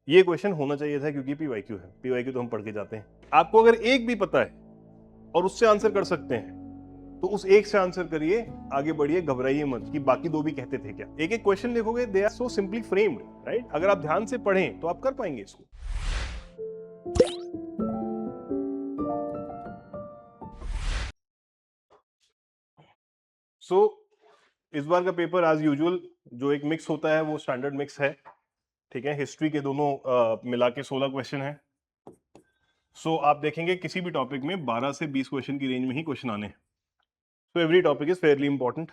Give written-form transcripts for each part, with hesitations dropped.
ये क्वेश्चन होना चाहिए था क्योंकि पीवाईक्यू है, पीवाईक्यू तो हम पढ़ के जाते हैं। आपको अगर एक भी पता है और उससे आंसर कर सकते हैं तो उस एक से आंसर करिए, आगे बढ़िए, घबराइए मत कि बाकी दो भी कहते थे क्या। एक एक क्वेश्चन लिखोगे, they are so simply framed, right. अगर आप ध्यान से पढ़ें तो आप कर पाएंगे इसको। सो इस बार का पेपर एज यूजुअल जो एक मिक्स होता है वो स्टैंडर्ड मिक्स है, ठीक है। हिस्ट्री के दोनों मिला के 16 क्वेश्चन है। सो आप देखेंगे किसी भी टॉपिक में 12 से 20 क्वेश्चन की रेंज में ही क्वेश्चन आने हैं। So every topic is fairly important,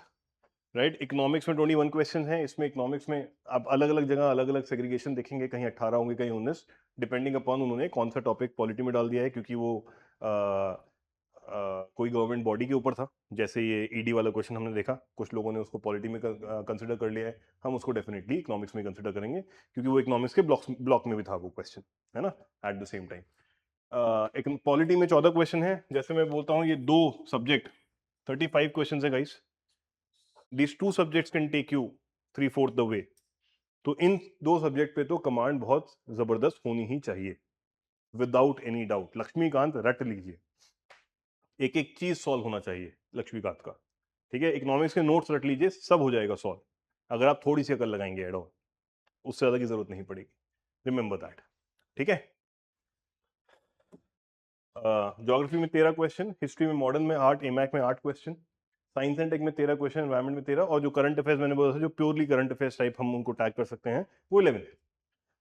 right. Economics में 21 क्वेश्चन हैं। इसमें इकोनॉमिक्स में आप अलग अलग जगह अलग अलग सेग्रीगेशन देखेंगे, कहीं 18 होंगे, कहीं 19, डिपेंडिंग अपॉन उन्होंने कौन सा टॉपिक पॉलिटी में डाल दिया है, क्योंकि वो कोई गवर्नमेंट बॉडी के ऊपर था। जैसे ये ईडी वाला क्वेश्चन हमने देखा, कुछ लोगों ने उसको पॉलिटी में कंसिडर कर लिया है, हम उसको डेफिनेटली इकोनॉमिक्स में कंसिडर करेंगे क्योंकि वो इकोनॉमिक्स के ब्लॉक में भी था वो क्वेश्चन, है ना। एट द सेम टाइम एक पॉलिटी में 14 क्वेश्चन है। जैसे मैं बोलता हूँ ये दो सब्जेक्ट 35 क्वेश्चन है guys. This two subjects can take you 3/4 the way. तो इन दो सब्जेक्ट पे तो कमांड बहुत जबरदस्त होनी ही चाहिए, विदाउट एनी डाउट। लक्ष्मीकांत रट लीजिए, एक एक चीज सॉल्व होना चाहिए लक्ष्मीकांत का, ठीक है। इकोनॉमिक्स के नोट्स रट लीजिए, सब हो जाएगा सॉल्व, अगर आप थोड़ी सी अकल लगाएंगे एड ऑन, उससे ज्यादा की जरूरत नहीं पड़ेगी। रिमेंबर दैट, ठीक है। ज्योग्राफी में 13 क्वेश्चन, हिस्ट्री में, मॉडर्न में 8, एमैक में 8 क्वेश्चन, साइंस एंड टेक में 13 क्वेश्चन, एनवायरमेंट में 13, और जो करंट अफेयर्स मैंने बोला था जो प्योरली करंट अफेयर्स टाइप हम उनको टैग कर सकते हैं वो 11।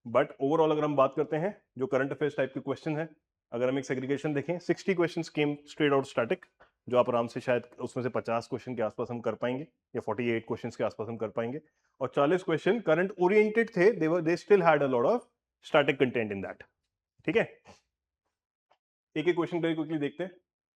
बट ओवरऑल अगर हम बात करते हैं जो करंट अफेयर्स टाइप के क्वेश्चन है, अगर हम एक सेग्रीगेशन देखें, 60 question came straight out static, जो आप आराम से शायद उसमें से 50 क्वेश्चन के आसपास हम कर पाएंगे, या 48 क्वेश्चन के आसपास हम कर पाएंगे, और 40 क्वेश्चन करंट ओरिएंटेड थे, they still had a lot of static content in that, ठीक है। एक एक क्वेश्चन वेरी क्विकली देखते हैं।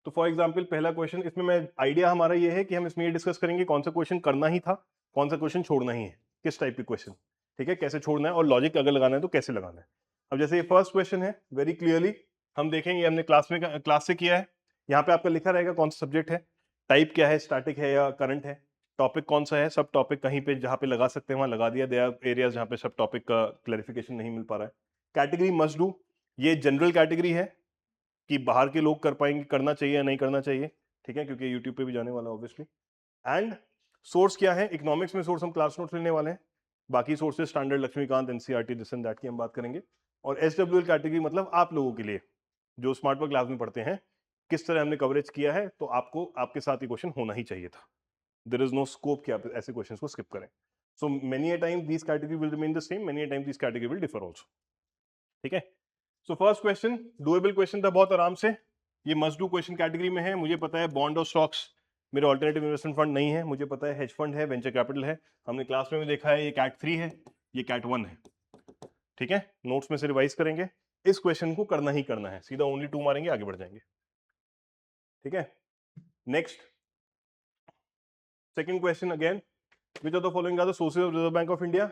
तो फॉर एग्जांपल पहला क्वेश्चन, इसमें मैं आइडिया हमारा ये है कि हम इसमें ये डिस्कस करेंगे कौन सा क्वेश्चन करना ही था, कौन सा क्वेश्चन छोड़ना ही है, किस टाइप के क्वेश्चन, ठीक है, कैसे छोड़ना है, और लॉजिक अगर लगाना है तो कैसे लगाना है। अब जैसे ये फर्स्ट क्वेश्चन है, वेरी क्लियरली हम देखेंगे, हमने क्लास से किया है। यहाँ पे आपका लिखा रहेगा कौन सा सब्जेक्ट है, टाइप क्या है, स्टैटिक है या करंट है, टॉपिक कौन सा है, सब टॉपिक कहीं पे जहाँ पे लगा सकते हैं वहां लगा दिया, दे आर एरियाज जहाँ पे सब टॉपिक का क्लैरिफिकेशन नहीं मिल पा रहा है। कैटेगरी मस्ट डू, ये जनरल कैटेगरी है कि बाहर के लोग कर पाएंगे, करना चाहिए या नहीं करना चाहिए, ठीक है, क्योंकि यूट्यूब पे भी जाने वाला है ऑब्वियसली। एंड सोर्स क्या है, इकोनॉमिक्स में सोर्स हम क्लास नोट्स लेने वाले हैं, बाकी sources standard Laxmikanth, NCERT, this and that की हम बात करेंगे। और एसडब्ल्यूएल कैटेगरी मतलब आप लोगों के लिए जो स्मार्ट वर्क क्लास में पढ़ते हैं, किस तरह हमने कवरेज किया है, तो आपको आपके साथ ये क्वेश्चन होना ही चाहिए था। देयर इज नो स्कोप कि आप ऐसे क्वेश्चंस को स्किप करें। So many a time this category will remain the same, many a time this category will differ also, ठीक है। So first question doable question था बहुत आराम से, ये मस्ट डू क्वेश्चन कैटेगरी में है। मुझे पता है बॉन्ड और स्टॉक्स मेरे ऑल्टरनेटिव इन्वेस्टमेंट फंड नहीं है, मुझे पता है हेज फंड है, वेंचर कैपिटल है, हमने क्लास में भी देखा है, ये कैट 3 है, ये कैट 1 है, ठीक है। नोट्स में से रिवाइज करेंगे, इस क्वेश्चन को करना ही करना है, सीधा ओनली 2 मारेंगे, आगे बढ़ जाएंगे, ठीक है। Next second question again, which of the following are the sources of Reserve Bank of India.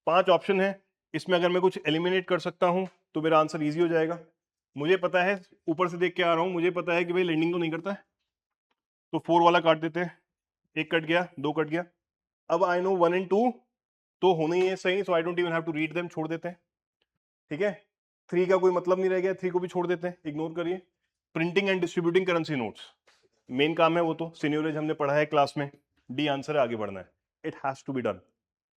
5 option है, इसमें अगर मैं कुछ एलिमिनेट कर सकता हूं तो मेरा आंसर इजी हो जाएगा। मुझे पता है, ऊपर से देख के आ रहा हूं, मुझे पता है कि भाई लेंडिंग तो नहीं करता है, तो 4 वाला काट देते हैं, एक कट गया, 2 कट गया। अब आई नो 1 एंड 2 तो होने ही है सही, so I don't even have to read them, छोड़ देते हैं, ठीक है। 3 का कोई मतलब नहीं रह गया, 3 को भी छोड़ देते हैं, इग्नोर करिए। Printing and distributing currency notes main काम है, वो तो सीनियरेज हमने पढ़ा है क्लास में, डी आंसर है, आगे बढ़ना है, it has to be done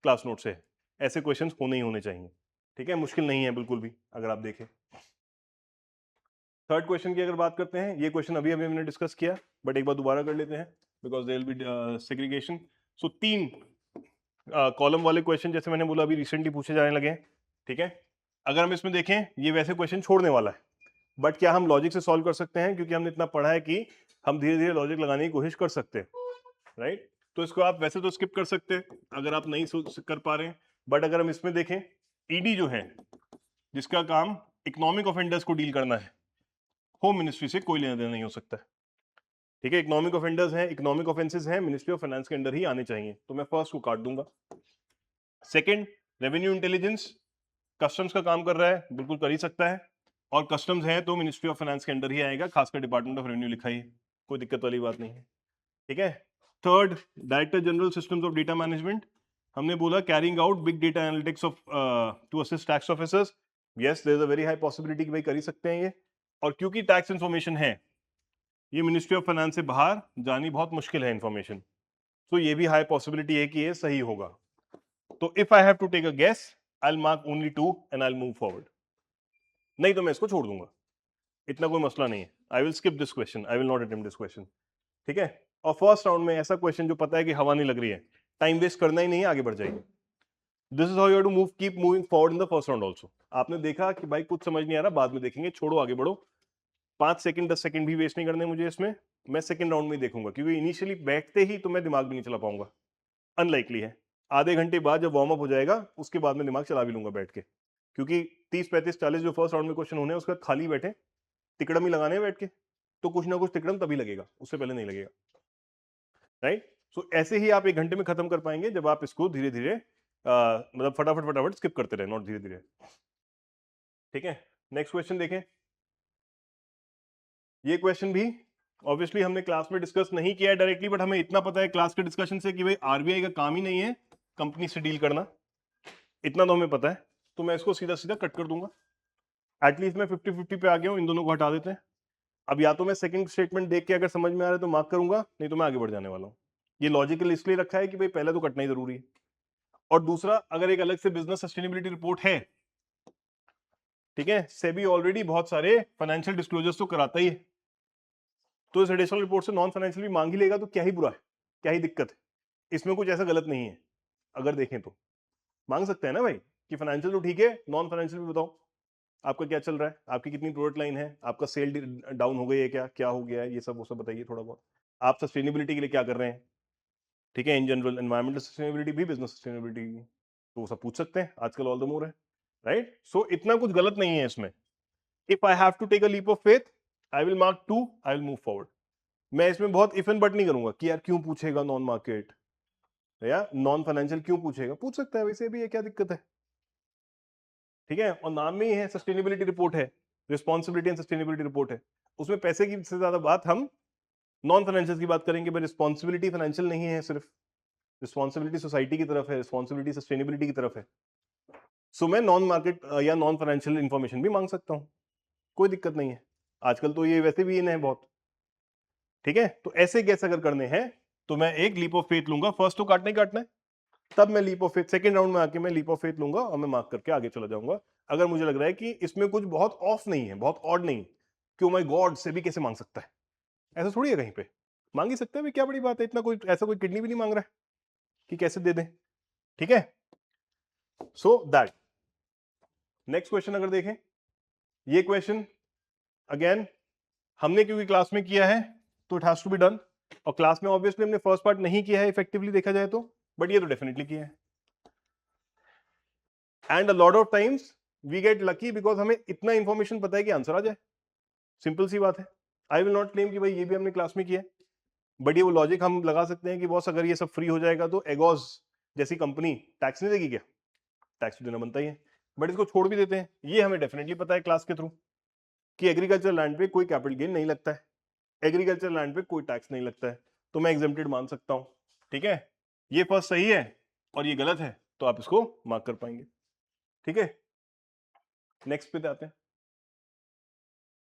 class note से, ऐसे क्वेश्चंस होने ही होने चाहिए, ठीक है, मुश्किल नहीं है बिल्कुल भी अगर आप देखें। थर्ड क्वेश्चन की अगर बात करते हैं, ये क्वेश्चन अभी अभी हमने डिस्कस किया, बट एक बार दोबारा कर लेते हैं because there will be segregation. So 3 column वाले क्वेश्चन जैसे मैंने बोला अभी रिसेंटली पूछे जाने लगे हैं, ठीक है। अगर हम इसमें देखें, ये वैसे क्वेश्चन छोड़ने वाला है, बट क्या हम लॉजिक से सॉल्व कर सकते हैं, क्योंकि हमने इतना पढ़ा है कि हम धीरे धीरे लॉजिक लगाने की कोशिश कर सकते हैं, राइट। तो इसको आप वैसे तो स्किप कर सकते हैं अगर आप नहीं कर पा रहे हैं, बट अगर हम इसमें देखें, ईडी जो है जिसका काम इकोनॉमिक ऑफेंडर्स को डील करना है, होम मिनिस्ट्री से कोई लेना देना नहीं हो सकता, ठीक है। इकोनॉमिक ऑफेंडर्स हैं, इकोनॉमिक ऑफेंसेस हैं, मिनिस्ट्री ऑफ फाइनेंस के अंडर ही आने चाहिए, तो मैं फर्स्ट को काट दूंगा। सेकंड, रेवेन्यू इंटेलिजेंस, कस्टम्स का काम कर रहा है, बिल्कुल कर ही सकता है, और कस्टम्स है तो मिनिस्ट्री ऑफ फाइनेंस के अंडर ही आएगा, खासकर डिपार्टमेंट ऑफ रेवेन्यू लिखा ही, कोई दिक्कत वाली बात नहीं है, ठीक है। Third, director general systems of data management, हमने बोला carrying out big data analytics of to assist tax officers, yes, there is a very high possibility कि भाई कर ही सकते हैं ये, और क्योंकि टैक्स इन्फॉर्मेशन है, ये मिनिस्ट्री ऑफ फाइनेंस से बाहर जानी बहुत मुश्किल है इन्फॉर्मेशन, तो ये भी हाई पॉसिबिलिटी है कि ये सही होगा। तो if I have to take a guess, I will mark only 2 and I will move forward, नहीं तो मैं इसको छोड़ दूंगा, इतना कोई मसला नहीं है। I will skip this question, I will not attempt this question, ठीक है। और फर्स्ट राउंड में ऐसा क्वेश्चन जो पता है कि हवा नहीं लग रही है, टाइम वेस्ट करना ही नहीं है, आगे बढ़ जाइए। This is how you have to move, keep moving forward in the first round also. आपने देखा कि भाई कुछ समझ नहीं आ रहा, बाद में देखेंगे, छोड़ो आगे बढ़ो, 5 सेकंड 10 सेकंड भी वेस्ट नहीं करने मुझे इसमें, मैं सेकंड राउंड में ही देखूंगा, क्योंकि इनिशियली बैठते ही तो मैं दिमाग भी नहीं चला पाऊंगा, अनलाइकली है। आधे घंटे बाद जब वार्म अप हो जाएगा उसके बाद में दिमाग चला भी लूंगा बैठ के, क्योंकि 30 35 40 जो फर्स्ट राउंड में क्वेश्चन होने हैं उसके बाद खाली बैठे तिकड़म ही लगाने हैं बैठ के, तो कुछ ना कुछ तिकड़म तभी लगेगा, उससे पहले नहीं लगेगा, राइट। सो ऐसे ही आप 1 घंटे में खत्म कर पाएंगे जब आप इसको धीरे धीरे मतलब फटाफट फटाफट स्किप करते रहे, नॉट धीरे धीरे, ठीक है। नेक्स्ट क्वेश्चन देखें। ये क्वेश्चन भी ऑब्वियसली हमने क्लास में डिस्कस नहीं किया है डायरेक्टली, बट हमें इतना पता है क्लास के डिस्कशन से कि भाई आरबीआई का काम ही नहीं है कंपनी से डील करना, इतना तो हमें पता है, तो मैं इसको सीधा सीधा कट कर दूंगा। एटलीस्ट मैं 50-50 पे आ गया हूं, इन दोनों को हटा देते हैं। अब या तो मैं सेकंड स्टेटमेंट देख के अगर समझ में आ रहा है तो मार्क करूंगा, नहीं तो मैं आगे बढ़ जाने वाला हूं। ये लॉजिकल इसलिए रखा है कि भाई पहले तो कटना ही जरूरी है, और दूसरा अगर एक अलग से बिजनेस सस्टेनेबिलिटी रिपोर्ट है, ठीक है, सेबी ऑलरेडी बहुत सारे फाइनेंशियल डिस्क्लोजर्स तो कराता ही है, तो इस एडिशनल रिपोर्ट से नॉन फाइनेंशियल भी मांग ही लेगा, तो क्या ही बुरा है, क्या ही दिक्कत है, इसमें कुछ ऐसा गलत नहीं है। अगर देखें तो मांग सकते हैं ना भाई, कि फाइनेंशियल तो ठीक है, नॉन फाइनेंशियल भी बताओ आपका क्या चल रहा है, आपकी कितनी प्रोडक्ट लाइन है, आपका सेल डाउन हो गई है क्या, क्या हो गया है, ये सब वो सब बताइए थोड़ा बहुत, आप सस्टेनेबिलिटी के लिए क्या कर रहे हैं, ठीक है, इन जनरल एनवायरमेंटल सस्टेनेबिलिटी भी बिजनेस सस्टेनेबिलिटी, तो वो सब पूछ सकते हैं, आजकल ऑल द मोर है, राइट। सो इतना कुछ गलत नहीं है इसमें। If I have to take a leap of faith, I will mark 2, I will move forward. मैं इसमें बहुत इफ एंड बट नहीं करूंगा कि यार क्यों पूछेगा नॉन मार्केट या नॉन फाइनेंशियल क्यों पूछेगा, पूछ सकता है वैसे भी, ये क्या दिक्कत है, ठीक है। और नाम में ही है सस्टेनेबिलिटी रिपोर्ट है, रिस्पॉन्सिबिलिटी एंड सस्टेनेबिलिटी रिपोर्ट है, उसमें पैसे की से ज्यादा बात हम नॉन फाइनेंशियल की बात करेंगे, बट रिस्पॉन्सिबिलिटी फाइनेंशियल नहीं है, सिर्फ रिस्पॉन्सिबिलिटी सोसाइटी की तरफ है, रिस्पॉन्सिबिलिटी सस्टेनेबिलिटी की तरफ है। सो मैं नॉन मार्केट या नॉन फाइनेंशियल इंफॉर्मेशन भी मांग सकता हूँ, कोई दिक्कत नहीं है, आजकल तो ये वैसे भी इन है बहुत, ठीक है। तो ऐसे गैस अगर करने हैं तो मैं एक लीप ऑफ फेथ लूंगा, फर्स्ट तो काटना ही काटना है, तब मैं leap of faith second round में आके मैं लीप ऑफ फेथ लूंगा और मैं मार्क करके आगे चला जाऊंगा, अगर मुझे लग रहा है कि इसमें कुछ बहुत ऑफ नहीं है, बहुत ऑड नहीं, कि ओ माय गॉड से भी कैसे मांग सकता है, ऐसा थोड़ी है, कहीं पे मांग ही सकता है भाई, क्या बड़ी बात है, इतना कोई ऐसा कोई किडनी भी नहीं मांग रहा है कि कैसे दे दें, ठीक है। सो दैट नेक्स्ट क्वेश्चन अगर देखें, ये क्वेश्चन अगेन हमने क्योंकि क्लास में किया है तो it has to be done, और क्लास में ऑब्वियसली हमने फर्स्ट पार्ट नहीं किया है इफेक्टिवली देखा जाए तो, बट ये तो डेफिनेटली किया है, and a lot of times we get lucky because हमें इतना इंफॉर्मेशन पता है कि आंसर आ जाए, सिंपल सी बात है। आई विल नॉट क्लेम कि भाई ये भी हमने क्लास में किया है, बट ये वो लॉजिक हम लगा सकते हैं कि बॉस अगर ये सब फ्री हो जाएगा तो एगोज जैसी कंपनी टैक्स नहीं देगी क्या, टैक्स तो देना बनता ही है, बट इसको छोड़ भी देते हैं, ये हमें डेफिनेटली पता है क्लास के थ्रू कि एग्रीकल्चर लैंड पे कोई कैपिटल गेन नहीं लगता है, एग्रीकल्चर लैंड पे कोई टैक्स नहीं लगता है, तो मैं एग्जेम्प्टेड मान सकता हूं, ठीक है। ये फर्स्ट सही है और ये गलत है, तो आप इसको मार्क कर पाएंगे, ठीक है। नेक्स्ट पे आते हैं।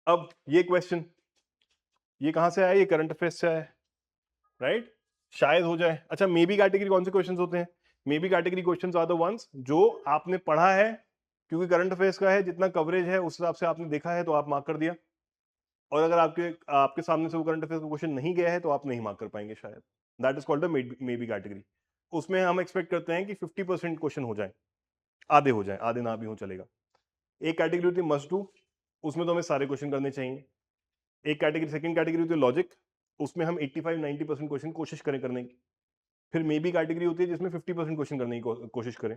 अब ये क्वेश्चन ये कहां से आया, ये करंट अफेयर्स से आया है, राइट। शायद हो जाए, अच्छा मे बी कैटेगरी कौन से क्वेश्चंस होते हैं, maybe category questions are the ones जो आपने पढ़ा है, क्योंकि करंट अफेयर्स का है, जितना कवरेज है उस हिसाब से आपने देखा है तो आप मार्क कर दिया, और अगर आपके आपके सामने से वो करंट अफेयर्स का क्वेश्चन नहीं गया है तो आप नहीं मार्क कर पाएंगे शायद, that is called the may be category. उसमें हम एक्सपेक्ट करते हैं कि 50% क्वेश्चन हो जाए, आधे हो जाए, आधे ना भी हो चलेगा। एक कैटेगरी होती है मस्ट डू, उसमें तो हमें सारे क्वेश्चन करने चाहिए। एक कैटेगरी सेकंड कैटेगरी होती है लॉजिक, उसमें हम 85-90% क्वेश्चन कोशिश करें करने की। फिर मे बी कैटेगरी होती है जिसमें 50% क्वेश्चन करने की कोशिश करें,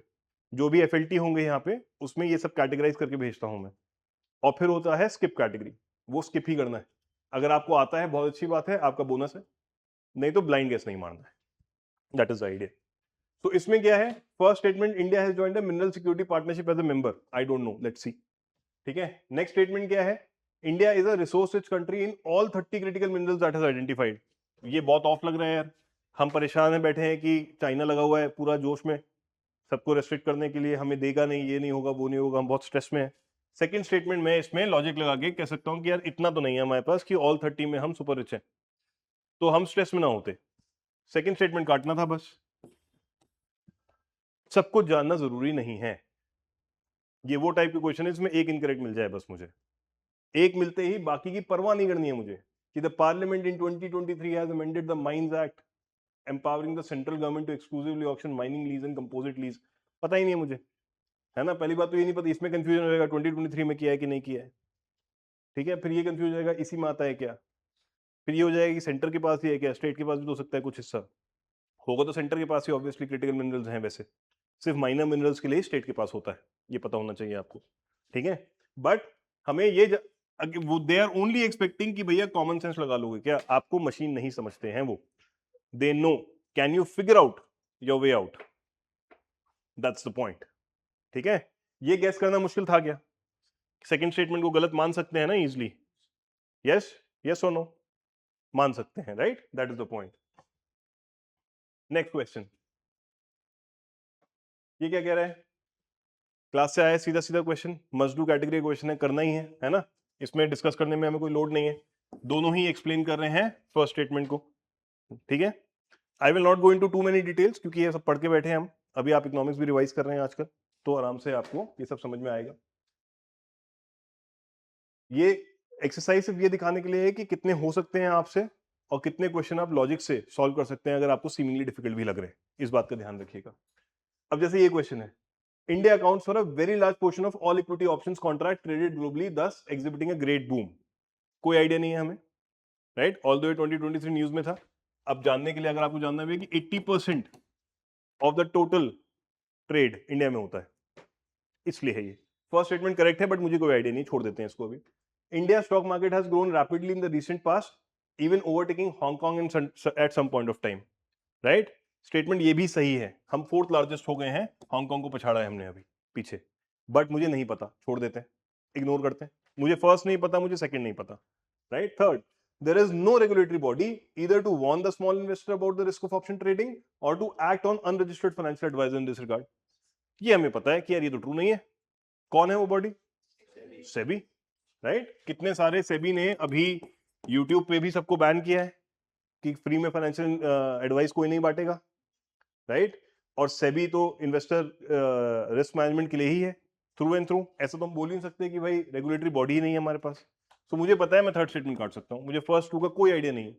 जो भी एफएलटी होंगे यहाँ पे उसमें ये सब कैटेगराइज करके भेजता हूं मैं। और फिर होता है स्किप कैटेगरी, वो स्किप ही करना है, अगर आपको आता है बहुत अच्छी बात है, आपका बोनस है, नहीं तो ब्लाइंड गेस नहीं मारना है, दैट इज द आइडिया। तो इसमें क्या है, first statement India has joined the mineral security partnership as a member, I don't know, let's see, ठीक है। नेक्स्ट स्टेटमेंट क्या है, India is a resource rich country in all 30 critical minerals that has identified. ये बहुत of लग रहा है यार, हम परेशान है बैठे हैं कि चाइना लगा हुआ है पूरा जोश में सबको रेस्ट्रिक्ट करने के लिए, हमें देगा नहीं, ये नहीं होगा वो नहीं होगा, हम बहुत स्ट्रेस में है, सेकंड स्टेटमेंट में इसमें लॉजिक लगा के कह सकता हूं कि यार इतना तो नहीं है हमारे पास कि ऑल 30 में हम सुपर रिच हैं, तो हम स्ट्रेस में ना होते। सेकंड स्टेटमेंट काटना था बस। सब कुछ जानना जरूरी नहीं है। ये वो टाइप के क्वेश्चन है इसमें एक इनकरेक्ट मिल जाए बस मुझे, एक मिलते ही बाकी की परवाह नहीं करनी है मुझे कि the parliament in 2023 has amended the mines act empowering the central government to exclusively auction mining lease and composite lease. पता ही नहीं है मुझे, है ना। पहली बात तो ये नहीं पता, इसमें कंफ्यूजन हो जाएगा 2023 में किया है कि नहीं किया है। ठीक है, फिर ये कंफ्यूज हो जाएगा इसी में आता है क्या, फिर ये हो जाएगा कि सेंटर के पास ही है क्या, स्टेट के पास भी तो हो सकता है कुछ हिस्सा होगा, तो सेंटर के पास ही ऑब्वियसली क्रिटिकल मिनरल्स हैं, वैसे सिर्फ माइनर मिनरल्स के लिए स्टेट के पास होता है, ये पता होना चाहिए आपको। ठीक है, बट हमें ये वो दे आर ओनली एक्सपेक्टिंग कि भैया कॉमन सेंस लगा लोगे क्या, आपको मशीन नहीं समझते हैं वो, they know can you figure out your way out, that's the point. ठीक है, ये गैस करना मुश्किल था क्या, सेकंड स्टेटमेंट को गलत मान सकते हैं ना इजिली, यस यस और नो, मान सकते हैं, right, that is the point. Next question, ये क्या कह रहा है, क्लास से आया सीधा सीधा question, must do category question है, करना ही है ना, इसमें डिस्कस करने में हमें कोई लोड नहीं है, दोनों ही एक्सप्लेन कर रहे हैं फर्स्ट स्टेटमेंट को। ठीक है, I will not go into two many details क्योंकि ये सब पढ़ के बैठे हैं हम, अभी आप इकोनॉमिक्स भी रिवाइज कर रहे हैं आजकल, तो आराम से आपको ये सब समझ में आएगा। ये एक्सरसाइज सिर्फ ये दिखाने के लिए है कि कितने हो सकते हैं आपसे और कितने क्वेश्चन आप लॉजिक से सॉल्व कर सकते हैं अगर आपको सीमिंगली डिफिकल्ट भी लग रहे हैं, इस बात का ध्यान रखिएगा। अब जैसे ये क्वेश्चन है, India accounts for a very large portion of all equity options contract traded globally, thus exhibiting a great boom. कोई आइडिया नहीं है हमें, राइट, ऑल्दो 2023 न्यूज में था। अब जानने के लिए अगर आपको जानना है कि 80% of the total trade India में होता है, इसलिए है ये। फर्स्ट स्टेटमेंट करेक्ट है बट मुझे कोई आइडिया नहीं, छोड़ देते हैं इसको अभी। India stock market has grown rapidly in the recent past, even overtaking Hong Kong at some point of time, right. Statement ये भी सही है, हम फोर्थ लार्जेस्ट हो गए हैं, हांगकांग को पछाड़ा है हमने अभी पीछे, बट मुझे नहीं पता, छोड़ देते हैं, इग्नोर करते हैं। मुझे फर्स्ट नहीं पता, मुझे सेकंड नहीं पता, right. Third, there is no regulatory body either to warn the small investor about the risk of option trading or to act on unregistered financial advisor in this regard. ये हमें पता है कि यार ये तो ट्रू नहीं है। कौन है वो बॉडी, सेबी, राइट। कितने सारे सेबी ने अभी यूट्यूब पे भी सबको बैन किया है कि फ्री में फाइनेंशियल एडवाइस कोई नहीं बांटेगा, राइट। और सेबी तो इन्वेस्टर रिस्क मैनेजमेंट के लिए ही है थ्रू एंड थ्रू, ऐसा तो हम बोल ही नहीं सकते कि भाई रेगुलेटरी बॉडी ही नहीं है हमारे पास। तो मुझे पता है मैं थर्ड स्टेटमेंट काट सकता हूं, मुझे फर्स्ट टू का कोई आइडिया नहीं है,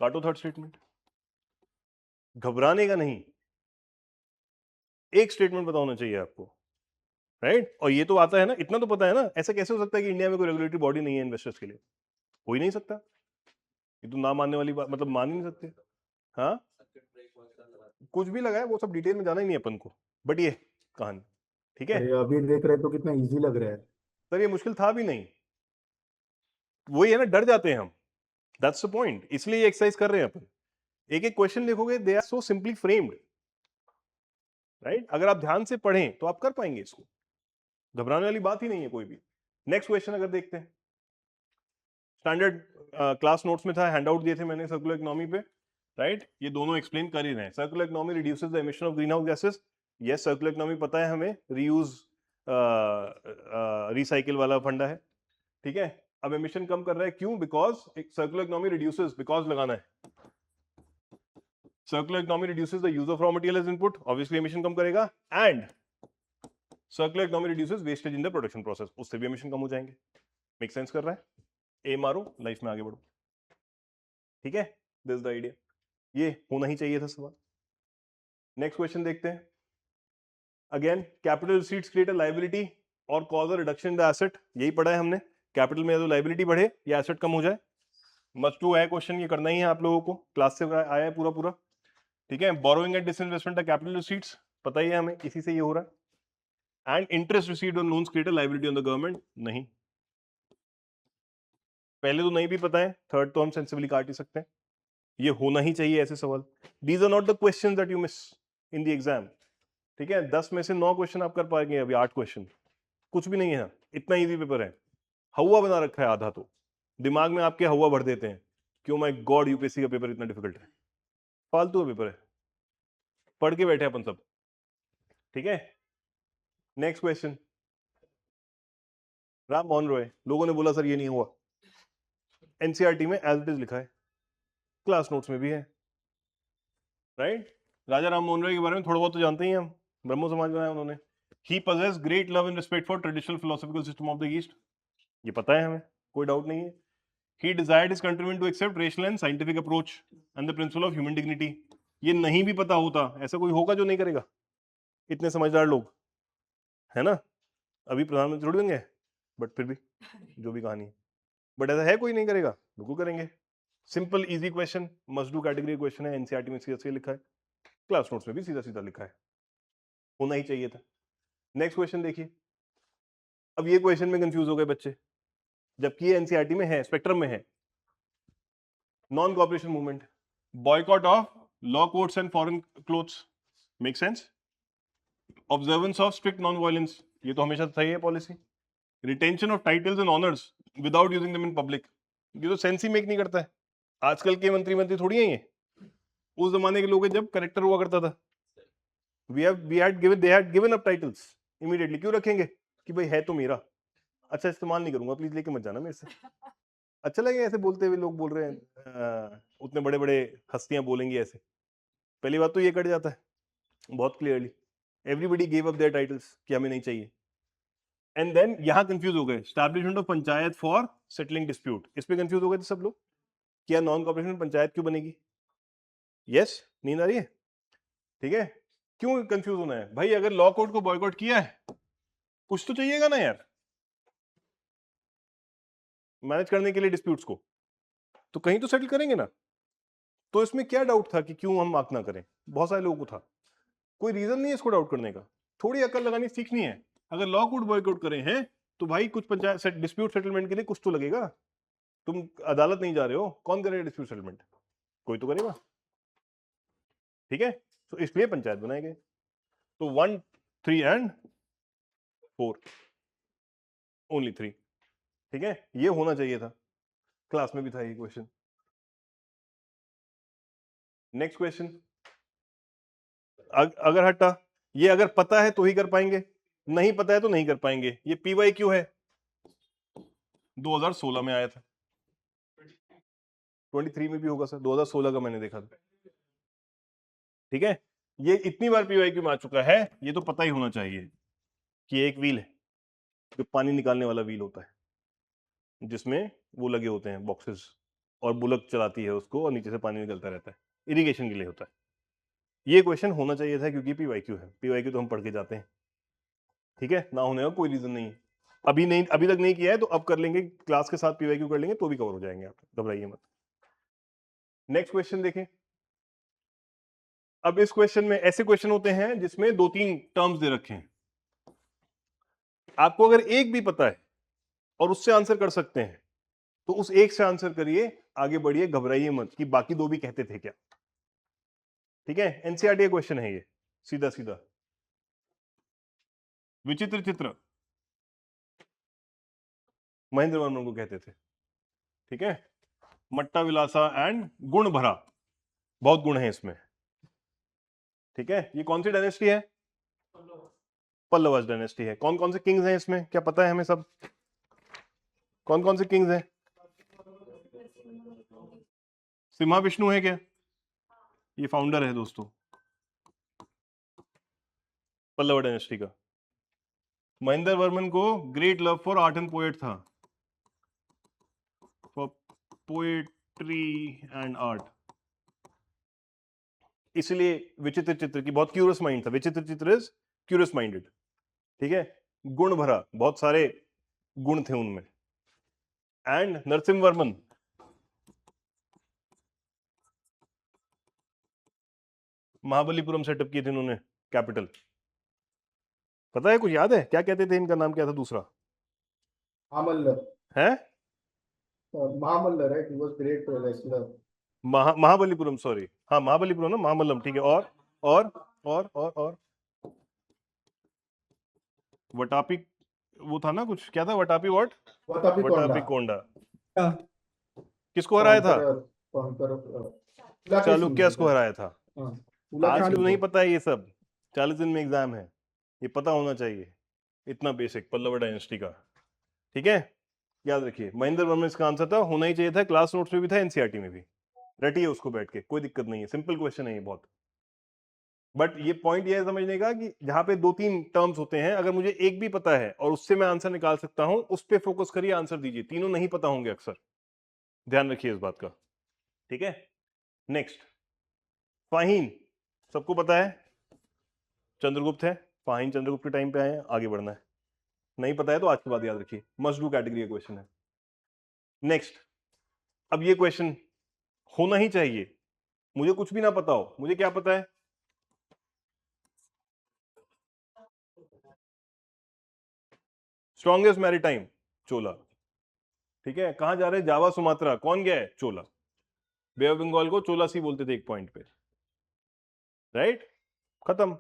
काटो थर्ड स्टेटमेंट, घबराने का नहीं, एक स्टेटमेंट पता होना चाहिए आपको, राइट। और ये तो आता है ना, इतना तो पता है ना, ऐसा कैसे हो सकता है कि इंडिया में कोई रेगुलेटरी बॉडी नहीं है इन्वेस्टर्स के लिए, हो ही नहीं सकता, ये तो ना मानने वाली बात, मतलब मान ही नहीं सकते। हाँ, कुछ भी लगा है, वो सब डिटेल में जाना ही नहीं अपन को, बट ये कहानी, ठीक है। अरे अभी देख रहे तो कितना इजी लग रहा है। सर ये मुश्किल था भी नहीं, वही है ना, डर जाते हैं हम, दैट्स द पॉइंट, इसलिए ये एक्सरसाइज कर रहे हैं अपन। एक एक क्वेश्चन देखोगे, they are so simply framed, right. अगर आप ध्यान से पढ़ें तो आप कर पाएंगे इसको, घबराने वाली बात ही नहीं है कोई भी। नेक्स्ट क्वेश्चन अगर देखते हैं, स्टैंडर्ड क्लास नोट्स में था, हैंड आउट दिए थे मैंने सर्कुलर इकोनॉमी पे, राइट। ये दोनों एक्सप्लेन कर ही रहे हैं, circular economy reduces the emission of green house gases, yes circular economy पता है हमें, रीयूज रिसाइकिल वाला फंडा है, ठीक है। अब एमिशन कम कर रहा है, क्यों, because circular economy reduces, because लगाना है, circular economy reduces the use of raw material as input, obviously emission कम करेगा, and circular economy reduces wastage in the production process, उससे भी एमिशन कम हो जाएंगे। मेक सेंस कर रहा है, ए मारो, लाइफ में आगे बढ़ो, ठीक है, दिस द आइडिया, ये होना ही चाहिए था सवाल। नेक्स्ट क्वेश्चन देखते हैं, again capital receipts create a liability और cause a reduction in the asset, यही पढ़ा है हमने, कैपिटल में तो लायबिलिटी बढ़े या एसेट कम हो जाए, मस्ट टू है क्वेश्चन, ये करना ही है आप लोगों को, क्लास से आया है पूरा पूरा, ठीक है। Borrowing and disinvestment capital receipts, पता ही है हमें, इसी से ये हो रहा है, and interest received on loans create a liability on the government, नहीं, पहले तो नहीं भी पता है, थर्ड तो हम सेंसिबली काट ही सकते हैं, ये होना ही चाहिए ऐसे सवाल। These are not the question that you miss in the exam, ठीक है। 10 में से 9 क्वेश्चन आप कर पाएंगे, अभी 8 क्वेश्चन, कुछ भी नहीं है, इतना इजी पेपर है, हवा बना रखा है आधा, तो दिमाग में आपके हवा भर देते हैं, क्यों माय गॉड यूपीएससी का पेपर इतना डिफिकल्ट है, फालतू का पेपर है, पढ़ के बैठे अपन सब, ठीक है। नेक्स्ट क्वेश्चन, राम मोहन रॉय, लोगों ने बोला सर ये नहीं हुआ, एनसीईआरटी में एज इट इज लिखा है, क्लास नोट्स में भी है, राइट। राजा राम मोहन रॉय के बारे में थोड़ा बहुत तो जानते ही हैं हम, ब्रह्मो समाज बनाया उन्होंने। He possess great love and respect for traditional philosophical system of the east, ये पता है हमें, कोई डाउट नहीं है। He desired his countrymen to accept rational and scientific approach and the principle of human dignity. ये नहीं भी पता होता, ऐसा कोई होगा जो नहीं करेगा? इतने समझदार लोग, है ना? अभी प्रधानमंत्री थोड़ी होंगे, बट फिर भी जो भी कहानी है, बट ऐसा है कोई नहीं करेगा, बिल्कुल करेंगे। Simple easy question, must do category question है, एनसीईआरटी में सीधा लिखा है, क्लास नोट्स में भी सीधा सीधा लिखा है, होना ही चाहिए था। नेक्स्ट क्वेश्चन देखिए, अब ये क्वेश्चन में कंफ्यूज हो गए बच्चे, जबकि ये एनसीईआरटी में है, स्पेक्ट्रम में है। Non cooperation movement, boycott of law courts and foreign clothes, make sense? Observance of strict non-violence, ये तो हमेशा सही है policy. Retention of titles and honors without using them in public, ये तो सेंस ही मेक नहीं करता है। आजकल के मंत्री थोड़ी हैं ये, उस जमाने के लोग हैं जब करेक्टर हुआ करता था। they had given up titles immediately, क्यों रखेंगे कि भाई है तो मेरा, अच्छा इस्तेमाल नहीं करूंगा, प्लीज लेके मत जाना मेरे से। अच्छा लगे ऐसे बोलते हुए, लोग बोल रहे हैं उतने बड़े बड़े हस्तियां बोलेंगी ऐसे, पहली बात तो ये कट जाता है बहुत clearly, everybody give up their titles कि हमें नहीं चाहिए। एंड देन यहां कंफ्यूज हो गए, establishment of panchayat for settling dispute, इस पे कंफ्यूज हो गए थे सब लोग, क्या नॉन कॉपरेशन में पंचायत क्यों बनेगी? यस, नींद आ रही है? ठीक है, क्यों कंफ्यूज होना है भाई? अगर लॉ कोर्ट को बॉयकॉट किया है, कुछ तो चाहिएगा ना यार मैनेज करने के लिए डिस्प्यूट्स को, तो कहीं तो सेटल करेंगे ना। तो इसमें क्या डाउट था कि क्यों हम मार्क ना करें? बहुत सारे लोगों को था, कोई रीजन नहीं है इसको डाउट करने का, थोड़ी अकल लगानी सीखनी है। अगर लॉ कोर्ट बॉयकॉट करें हैं तो भाई कुछ पंचायत डिस्प्यूट सेटलमेंट के लिए कुछ तो लगेगा। तुम अदालत नहीं जा रहे हो, कौन करेगा डिस्प्यूट सेटलमेंट? कोई तो करेगा, ठीक है। तो इसलिए पंचायत बनाए गए। तो 1, 3 एंड 4, ओनली 3, ठीक है, ये होना चाहिए था, क्लास में भी था ये क्वेश्चन। नेक्स्ट क्वेश्चन, अगर हटा, ये अगर पता है तो ही कर पाएंगे, नहीं पता है तो नहीं कर पाएंगे। ये PYQ है, 2016 में आया था, 23 में भी होगा सर, 2016 का मैंने देखा था, ठीक है। ये इतनी बार PYQ में आ चुका है, ये तो पता ही होना चाहिए कि एक व्हील है जो पानी निकालने वाला व्हील होता है, जिसमें वो लगे होते हैं बॉक्सेस, और बुलक चलाती है उसको और नीचे से पानी निकलता रहता है, इरिगेशन के लिए होता है। ये क्वेश्चन होना चाहिए था क्योंकि PYQ है, PYQ तो हम पढ़ के जाते हैं, ठीक है, ना होने का कोई रीजन नहीं है। अभी नहीं, अभी तक नहीं किया है तो अब कर लेंगे, क्लास के साथ PYQ कर लेंगे तो भी कवर हो जाएंगे, आप घबराइए मत। नेक्स्ट क्वेश्चन देखें। अब इस क्वेश्चन में ऐसे क्वेश्चन होते हैं जिसमें 2-3 टर्म्स दे रखे हैं, आपको अगर एक भी पता है और उससे आंसर कर सकते हैं तो उस एक से आंसर करिए, आगे बढ़िए, घबराइए मत कि बाकी 2 भी कहते थे क्या, ठीक है। एनसीईआरटी क्वेश्चन है ये, सीधा सीधा। विचित्र चित्र महेंद्र वर्मन को कहते थे, ठीक है। मट्टा विलासा एंड गुण भरा, बहुत गुण है इसमें, ठीक है। ये कौन सी डायनेस्टी है? पल्लवस डायनेस्टी है। कौन कौन से किंग्स हैं इसमें, क्या पता है हमें सब? कौन कौन से किंग्स हैं? सिम्हा विष्णु है क्या? ये फाउंडर है दोस्तों पल्लव डायनेस्टी का। महेंद्र वर्मन को great love for art and poet था, फॉर पोएट्री एंड आर्ट, इसलिए विचित्र चित्र की बहुत क्यूरियस माइंड था। विचित्र चित्र इज क्यूरियस माइंडेड, ठीक है। गुण भरा, बहुत सारे गुण थे उनमें। एंड नरसिम्हा वर्मन, महाबलीपुरम सेटअप किए थे इन्होंने, कैपिटल। पता है, कुछ याद है क्या कहते थे, इनका नाम क्या था दूसरा? महामल्ल, है Mahamalla, right, he was great wrestler. Mahabalipuram, sorry, हाँ महाबलीपुरम ना, महामल्लम, ठीक है। और वटापी, वो था ना कुछ, क्या था वटापी, वटापी कोंडा। किसको हराया था? चालुक्य को हराया था। आज क्यों नहीं पता है ये सब? 40 दिन में एग्जाम है, ये पता होना चाहिए, इतना बेसिक पल्लव डायनेस्टी का, ठीक है, याद रखिए महेंद्र वर्मा इसका आंसर था, होना ही चाहिए था, क्लास नोट्स में भी था, एनसीईआरटी में भी। रटिए उसको बैठ के, कोई दिक्कत नहीं है, सिंपल क्वेश्चन है ये बहुत। बट ये पॉइंट ये है समझने का कि जहां पे 2-3 टर्म्स होते हैं, अगर मुझे एक भी पता है और उससे मैं आंसर निकाल सकता हूं, उस पर फोकस करिए, आंसर दीजिए। तीनों नहीं पता होंगे अक्सर, ध्यान रखिए इस बात का। ठीक है, नेक्स्ट फाहीन, सबको पता है चंद्रगुप्त है, फाहीन चंद्रगुप्त के टाइम पे आए हैं, आगे बढ़ना है। नहीं पता है तो आज के बाद याद रखिए, मस्ट डू कैटेगरी का क्वेश्चन है। नेक्स्ट, अब ये क्वेश्चन होना ही चाहिए, मुझे कुछ भी ना पता हो, मुझे क्या पता है, स्ट्रॉन्गेस्ट मैरीटाइम चोला। ठीक है, कहां जा रहे हैं, जावा सुमात्रा, कौन गया है, चोला। बे ऑफ बंगाल को चोला सी बोलते थे एक पॉइंट पे, राइट, खत्म,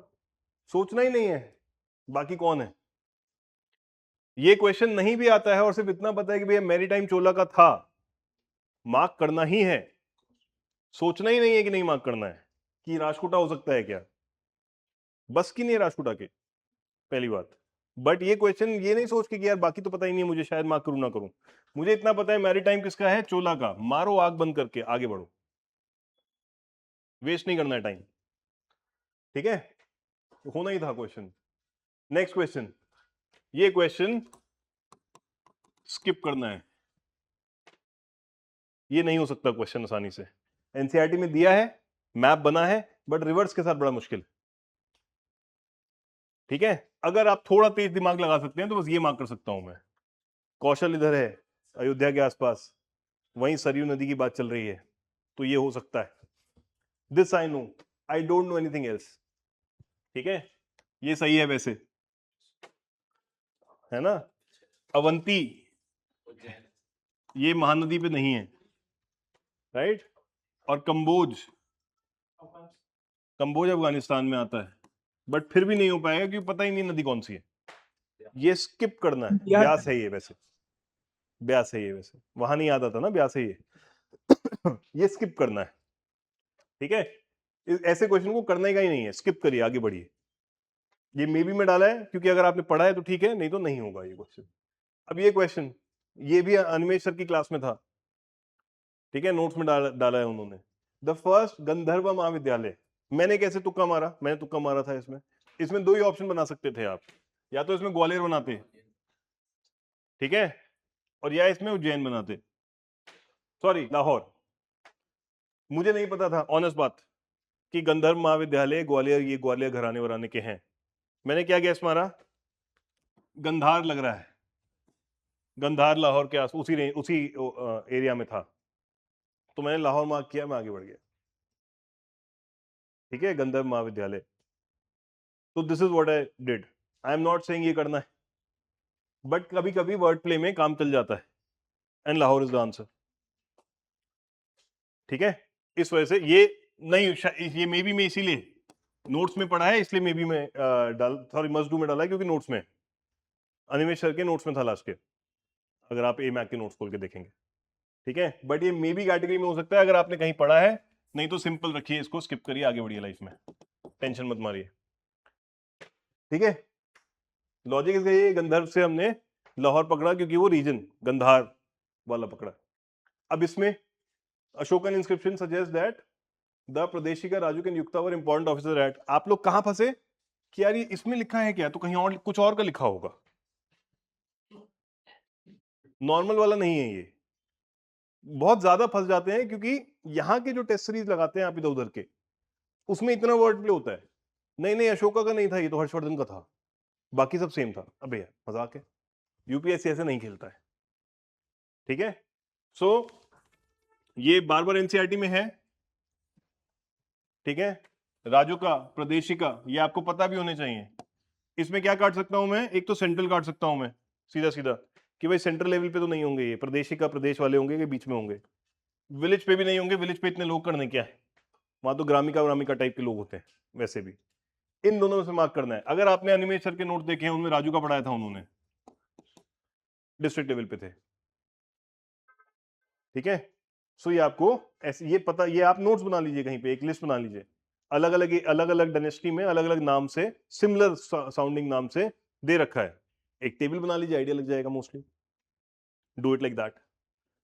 सोचना ही नहीं है बाकी कौन है। ये क्वेश्चन नहीं भी आता है और सिर्फ इतना पता है कि भैया मैरीटाइम चोला का था, मार्क करना ही है, सोचना ही नहीं है कि नहीं मार्क करना है, कि राजकोटा हो सकता है क्या, बस की नहीं है राजकोटा के, पहली बात। बट ये क्वेश्चन ये नहीं सोच के कि यार बाकी तो पता ही नहीं है मुझे, शायद मार्क करूं ना करूं, मुझे इतना पता है मैरीटाइम किसका है, चोला का, मारो आग बंद करके आगे बढ़ो, वेस्ट नहीं करना है टाइम। ठीक है, होना ही था क्वेश्चन। नेक्स्ट क्वेश्चन, ये क्वेश्चन स्किप करना है, ये नहीं हो सकता क्वेश्चन आसानी से, एनसीईआरटी में दिया है, मैप बना है, बट रिवर्स के साथ बड़ा मुश्किल। ठीक है, अगर आप थोड़ा तेज दिमाग लगा सकते हैं तो बस ये मार्क कर सकता हूं मैं, कौशल इधर है अयोध्या के आसपास, वहीं सरयू नदी की बात चल रही है, तो ये हो सकता है, this I know, I don't know anything else. ठीक है, ये सही है वैसे, है ना। अवंती ये महानदी पे नहीं है, राइट, और कंबोज, कंबोज अफगानिस्तान में आता है, बट फिर भी नहीं हो पाएगा क्योंकि पता ही नहीं नदी कौन सी है, ये स्किप करना है। ब्यास है ये वैसे, ब्यास है ये वैसे, वहां नहीं आता था ना, ब्यास है ये ये स्किप करना है। ठीक है, ऐसे क्वेश्चन को करने का ही नहीं है, स्किप करिए, आगे बढ़िए। ये मे बी में डाला है क्योंकि अगर आपने पढ़ा है तो ठीक है, नहीं तो नहीं होगा ये क्वेश्चन। अब ये क्वेश्चन, ये भी अनिमेश सर की क्लास में था, ठीक है, नोट्स में डाला है उन्होंने। द फर्स्ट गंधर्व महाविद्यालय, मैंने कैसे तुक्का मारा, मैंने तुक्का मारा था इसमें, इसमें दो ही ऑप्शन बना सकते थे आप, या तो इसमें ग्वालियर बनाते, ठीक है, और या इसमें उज्जैन बनाते, सॉरी लाहौर। मुझे नहीं पता था ऑनेस्ट बात कि गंधर्व महाविद्यालय ग्वालियर, ये ग्वालियर घराने वराने के हैं। मैंने क्या गैस मारा, गंधार लग रहा है, गंधार लाहौर के आस उसी एरिया में था, तो मैंने लाहौर मार्क किया, मैं आगे बढ़ गया। ठीक है, गंधर्व महाविद्यालय, तो this is what I did. I am not saying ये करना है, बट कभी कभी वर्ड प्ले में काम चल जाता है, and Lahore is the answer. ठीक है, इस वजह से ये नहीं, ये मे बी में इसीलिए नोट्स में पढ़ा है, इसलिए मे बी में सॉरी मस्ट डू में डाला है, क्योंकि नोट्स में, अनिमेश सर के नोट्स में था लास्ट के, अगर आप ए मैक के नोट्स खोल के देखेंगे। ठीक है, बट ये मे बी कैटेगरी में हो सकता है अगर आपने कहीं पढ़ा है, नहीं तो सिंपल रखिए इसको, स्किप करिए, आगे बढ़िए लाइफ में, टेंशन मत मारिए। ठीक है, लॉजिक इसका ये, गंधर्व से हमने लाहौर पकड़ा क्योंकि वो रीजन गंधार वाला पकड़ा। अब इसमें Ashokan inscription suggest that the pradeshika rajuka कैन युक्तावर इंपॉर्टेंट ऑफिसर एट, आप लोग कहां फंसे कि यार ये इसमें लिखा है क्या, तो कहीं और कुछ और का लिखा होगा, नॉर्मल वाला नहीं है ये। बहुत ज्यादा फंस जाते हैं क्योंकि यहाँ के जो टेस्ट सीरीज लगाते हैं आप इधर उधर के, उसमें इतना वर्ड प्ले होता है, नहीं नहीं अशोका का नहीं था, ये तो हर्षवर्धन का था, बाकी सब सेम था। अबे यार मजाक है, यूपीएससी ऐसे नहीं खेलता है। ठीक है, सो ये बार बार एनसीईआरटी में है। ठीक है, राजू का प्रदेशिका, ये आपको पता भी होने चाहिए। इसमें क्या काट सकता हूं मैं, एक तो सेंट्रल काट सकता हूं मैं सीधा सीधा, कि भाई सेंट्रल लेवल पे तो नहीं होंगे ये, प्रदेशिका प्रदेश वाले होंगे कि बीच में होंगे, विलेज पे भी नहीं होंगे, विलेज पे इतने लोग करने क्या है, वहां तो ग्रामिका ग्रामिका टाइप के लोग होते हैं वैसे भी। इन दोनों में से मार्क करना है। अगर आपने अनिमेश सर के नोट देखे हैं, उनमें राजू का पढ़ाया था उन्होंने, डिस्ट्रिक्ट लेवल पे थे। ठीक है, सो ये आपको ऐसे ये पता, ये आप नोट्स बना लीजिए, कहीं पे एक लिस्ट बना लीजिए, अलग अलग डायनेस्टी में अलग अलग नाम से, सिमिलर साउंडिंग नाम से दे रखा है, एक टेबल बना लीजिए, आइडिया लग जाएगा mostly. Do it like that.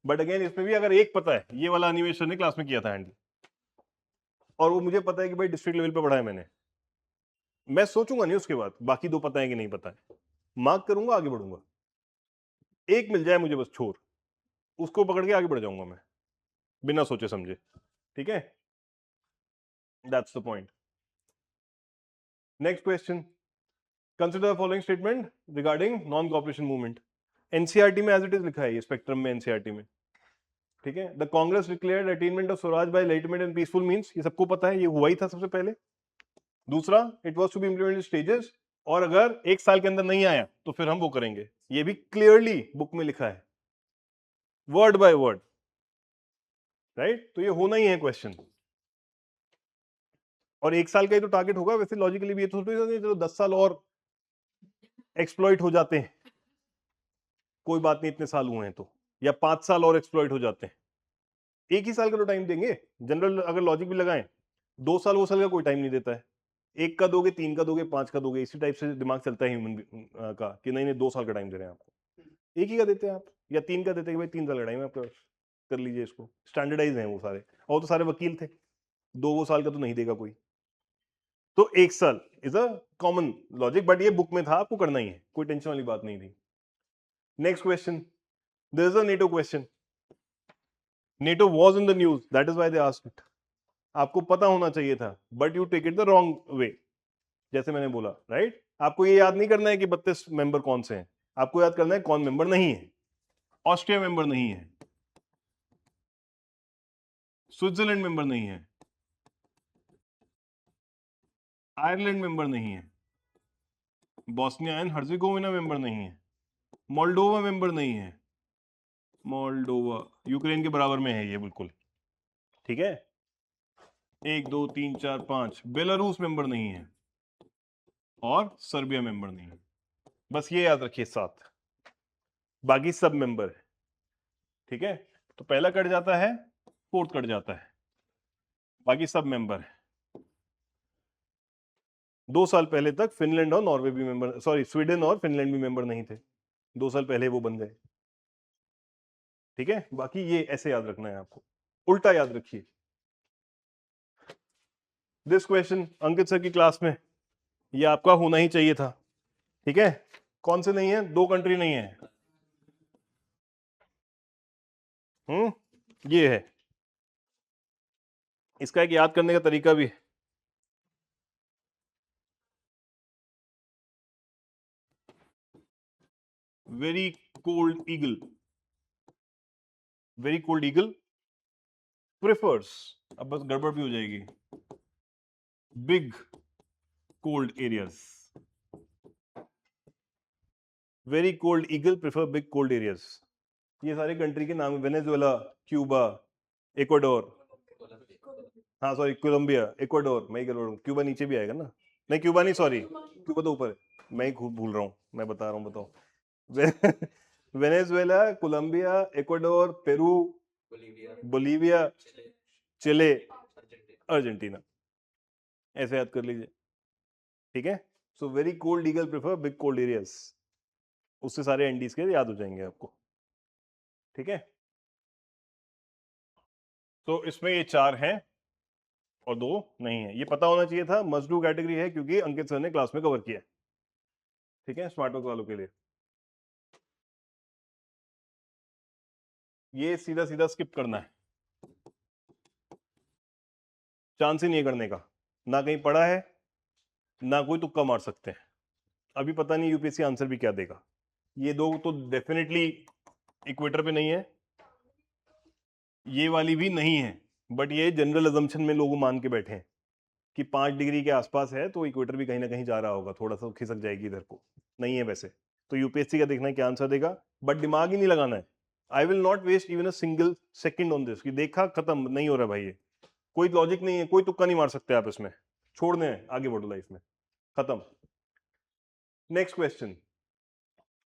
But again इसमें भी अगर एक पता है, ये वाला एनिमेशन ने क्लास में किया था हैंडल, और वो मुझे पता है कि भाई डिस्ट्रिक्ट लेवल पे पढ़ा है मैंने, मैं सोचूंगा नहीं उसके बाद बाकी दो पता है कि नहीं पता है, मार्क करूंगा, आगे बढ़ूंगा. एक मिल जाए मुझे बस छोर, उसको पकड़ के आगे बढ़ जाऊंगा मैं, बिना सोचे समझे. ठीक है, that's the point. Next question, consider the following statement regarding non cooperation movement. NCERT में एज इट इज लिखा है, ये स्पेक्ट्रम में एनसीईआरटी में. ठीक है, the Congress declared attainment of swaraj by legitimate and peaceful means, ये सबको पता है, ये हुआ ही था सबसे पहले. दूसरा, it was to be implemented in stages, और अगर एक साल के अंदर नहीं आया तो फिर हम वो करेंगे. ये भी क्लियरली बुक में लिखा है, वर्ड बाय वर्ड. राइट, तो ये होना ही है क्वेश्चन. और एक साल का ही तो टारगेट होगा. वैसे लॉजिकली भी ये तो चलो 10 साल और एक्सप्लॉइट हो जाते हैं, कोई बात नहीं, इतने साल हुए हैं तो, या 5 साल और एक्सप्लॉइट हो जाते हैं, एक ही साल का तो टाइम देंगे. जनरल अगर लॉजिक भी लगाएं, 2 साल वो साल का कोई टाइम नहीं देता है. एक का दोगे, 3 का दोगे, 5 का दोगे, इसी टाइप से दिमाग चलता है ह्यूमन का, कि नहीं नहीं 2 साल का टाइम दे रहे हैं आपको. एक ही का देते हैं आप, या 3 का देते हैं कि भाई 3 साल का टाइम है आपका, कर लीजिए इसको. स्टैंडर्डाइज हैं वो सारे, और तो सारे वकील थे, 2 साल का तो नहीं देगा कोई. तो 1 साल is a common logic, but ये बुक में था, आपको करना ही है, कोई टेंशन वाली बात नहीं थी. Next question, there is a NATO question. NATO was in the news, that is why they asked it. आपको पता होना चाहिए था, but you take it the wrong way. जैसे मैंने बोला, राइट, आपको ये याद नहीं करना है कि 32 मेंबर कौन से हैं, आपको याद करना है कौन मेंबर नहीं है. ऑस्ट्रिया मेंबर नहीं है, स्विट्जरलैंड मेंबर नहीं है, आयरलैंड मेंबर नहीं है, बॉस्निया एंड हर्जेगोविना मेंबर नहीं है, मोल्डोवा मेंबर नहीं है. मोल्डोवा यूक्रेन के बराबर में है ये बिल्कुल. ठीक है, 1 2 3 4 5, बेलारूस मेंबर नहीं है, और सर्बिया मेंबर नहीं है. बस ये याद रखिए 7, बाकी सब मेंबर है. ठीक है, तो पहला कट जाता है, फोर्थ कट जाता है, बाकी सब मेंबर है. 2 साल पहले तक फिनलैंड और नॉर्वे भी मेंबर, सॉरी स्वीडन और फिनलैंड भी मेंबर नहीं थे, 2 साल पहले वो बन गए. ठीक है, बाकी ये ऐसे याद रखना है आपको, उल्टा याद रखिए. दिस क्वेश्चन अंकित सर की क्लास में ये आपका होना ही चाहिए था. ठीक है, कौन से नहीं है, 2 कंट्री नहीं है. ये है, इसका एक याद करने का तरीका भी है. Very cold eagle, very cold eagle prefers, अब बस गड़बड़ भी हो जाएगी, big cold areas. Very cold eagle prefer big cold areas. ये सारे कंट्री के नाम, वेनेजुएला, क्यूबा, इक्वाडोर, हाँ सॉरी कोलंबिया, इक्वाडोर, मैं ही गड़बड़ हूँ, क्यूबा नीचे भी आएगा ना, नहीं क्यूबा नहीं, सॉरी क्यूबा तो ऊपर है, मैं ही खूब भूल रहा हूँ, मैं बता रहा हूँ, बताओ. Venezuela, Colombia, Ecuador, Peru, Bolivia, Chile, Argentina, ऐसे याद कर लीजिए. ठीक है, so very cold eagle prefer big cold areas, उससे सारे एंडीज के याद हो जाएंगे आपको. ठीक है, तो इसमें ये 4 हैं और 2 नहीं है. ये पता होना चाहिए था, मस्ट डू कैटेगरी है, क्योंकि अंकित सर ने क्लास में कवर किया. ठीक है, स्मार्ट वर्क वालों के लिए ये सीधा सीधा स्किप करना है, चांस ही नहीं है करने का, ना कहीं पढ़ा है, ना कोई तुक्का मार सकते हैं. अभी पता नहीं यूपीएससी आंसर भी क्या देगा. ये 2 तो डेफिनेटली इक्वेटर पे नहीं है, ये वाली भी नहीं है, बट ये जनरल अजम्पशन में लोग मान के बैठे हैं कि 5 डिग्री के आसपास है, तो इक्वेटर भी कहीं ना कहीं जा रहा होगा, थोड़ा सा खिसक जाएगी इधर को. नहीं है वैसे, तो यूपीएससी का देखना है क्या आंसर देगा, बट दिमाग ही नहीं लगाना है. I will not waste even a single second on this, कि देखा खत्म, नहीं हो रहा भाई, ये कोई लॉजिक नहीं है, कोई तुक्का नहीं मार सकते आप इसमें, छोड़ने हैं, आगे बढ़ो लाइफ में, खत्म. नेक्स्ट क्वेश्चन,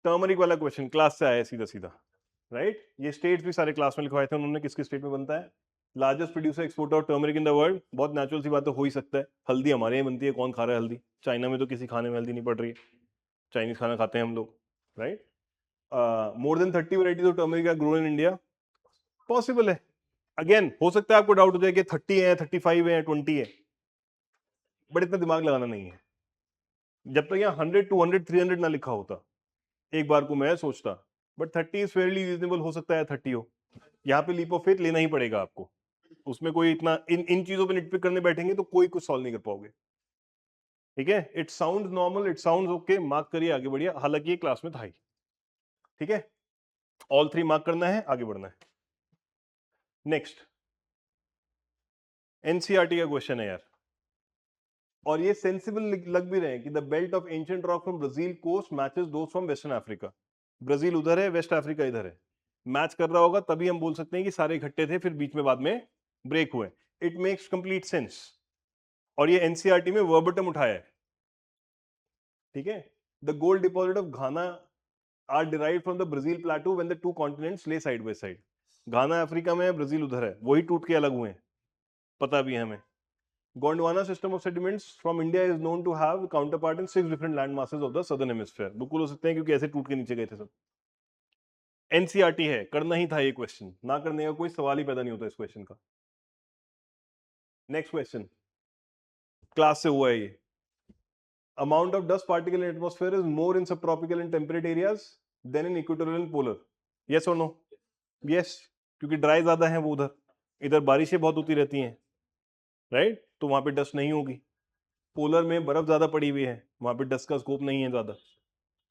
टर्मरिक वाला क्वेश्चन, क्लास से आया सीधा सीधा, राइट. ये स्टेट्स भी सारे क्लास में लिखवाए थे उन्होंने, किसके स्टेट में बनता है. Largest producer exporter of turmeric in the world, बहुत नेचुरल सी बात तो हो ही सकता है. हल्दी हमारे यहाँ बनती है, कौन खा रहा है हल्दी, चाइना में तो किसी खाने में हल्दी नहीं पड़ रही है, चाइनीज खाना खाते हैं हम लोग, right. More than 30 varieties of turmeric are grown in India, possible है। अगेन हो सकता है आपको डाउट हो जाए कि 30 है, 35 है, 20 है, बट इतना दिमाग लगाना नहीं है। जब तक यहाँ 100, 200, 300 ना लिखा होता, एक बार को मैं सोचता, बट 30 इज फेयरली रीजनेबल, हो सकता है 30 हो। यहाँ पे लीप ऑफ फेथ लेना ही पड़ेगा आपको, उसमें कोई इतना इन चीजों पे निटपिक करने बैठेंगे तो कोई कुछ सॉल्व नहीं कर पाओगे। ठीक है, it sound normal, it sound okay, mark करिए, आगे बढ़िए। हालांकि ये क्लास में था ही। ठीक है, ऑल 3 मार्क करना है, आगे बढ़ना है। नेक्स्ट एनसीईआरटी का क्वेश्चन है यार, और ये सेंसिबल लग भी रहे हैं कि the belt of ancient rock from Brazil coast matches those from western Africa. Brazil उधर है, वेस्ट अफ्रीका इधर है, मैच कर रहा होगा तभी हम बोल सकते हैं कि सारे इकट्ठे थे, फिर बीच में बाद में ब्रेक हुए। इट मेक्स कंप्लीट सेंस, और ये एनसीईआरटी में वर्बटम उठाया है। ठीक है, the gold deposit of Ghana are derived from the Brazil plateau when the two continents lay side by side. Ghana Africa में है, ब्राजील उधर है, वही टूट के अलग हुए हैं, पता भी है हमें। Gondwana system of sediments from India is known to have counterpart in 6 different land masses of the southern hemisphere। बिल्कुल हो सकते हैं क्योंकि ऐसे टूट के नीचे गए थे सब। एनसीईआरटी है, करना ही था ये क्वेश्चन, ना करने का कोई सवाल ही पैदा नहीं होता इस क्वेश्चन का। नेक्स्ट क्वेश्चन क्लास से हुआ है ये। Amount of dust particle in atmosphere is more in sub tropical and temperate areas than in equatorial and polar. Yes और नो? यस, क्योंकि ड्राई ज्यादा है वो उधर, इधर बारिशें बहुत होती रहती हैं, राइट? तो वहां पे डस्ट नहीं होगी। पोलर में बर्फ ज्यादा पड़ी हुई है, वहां पे डस्ट का स्कोप नहीं है ज्यादा,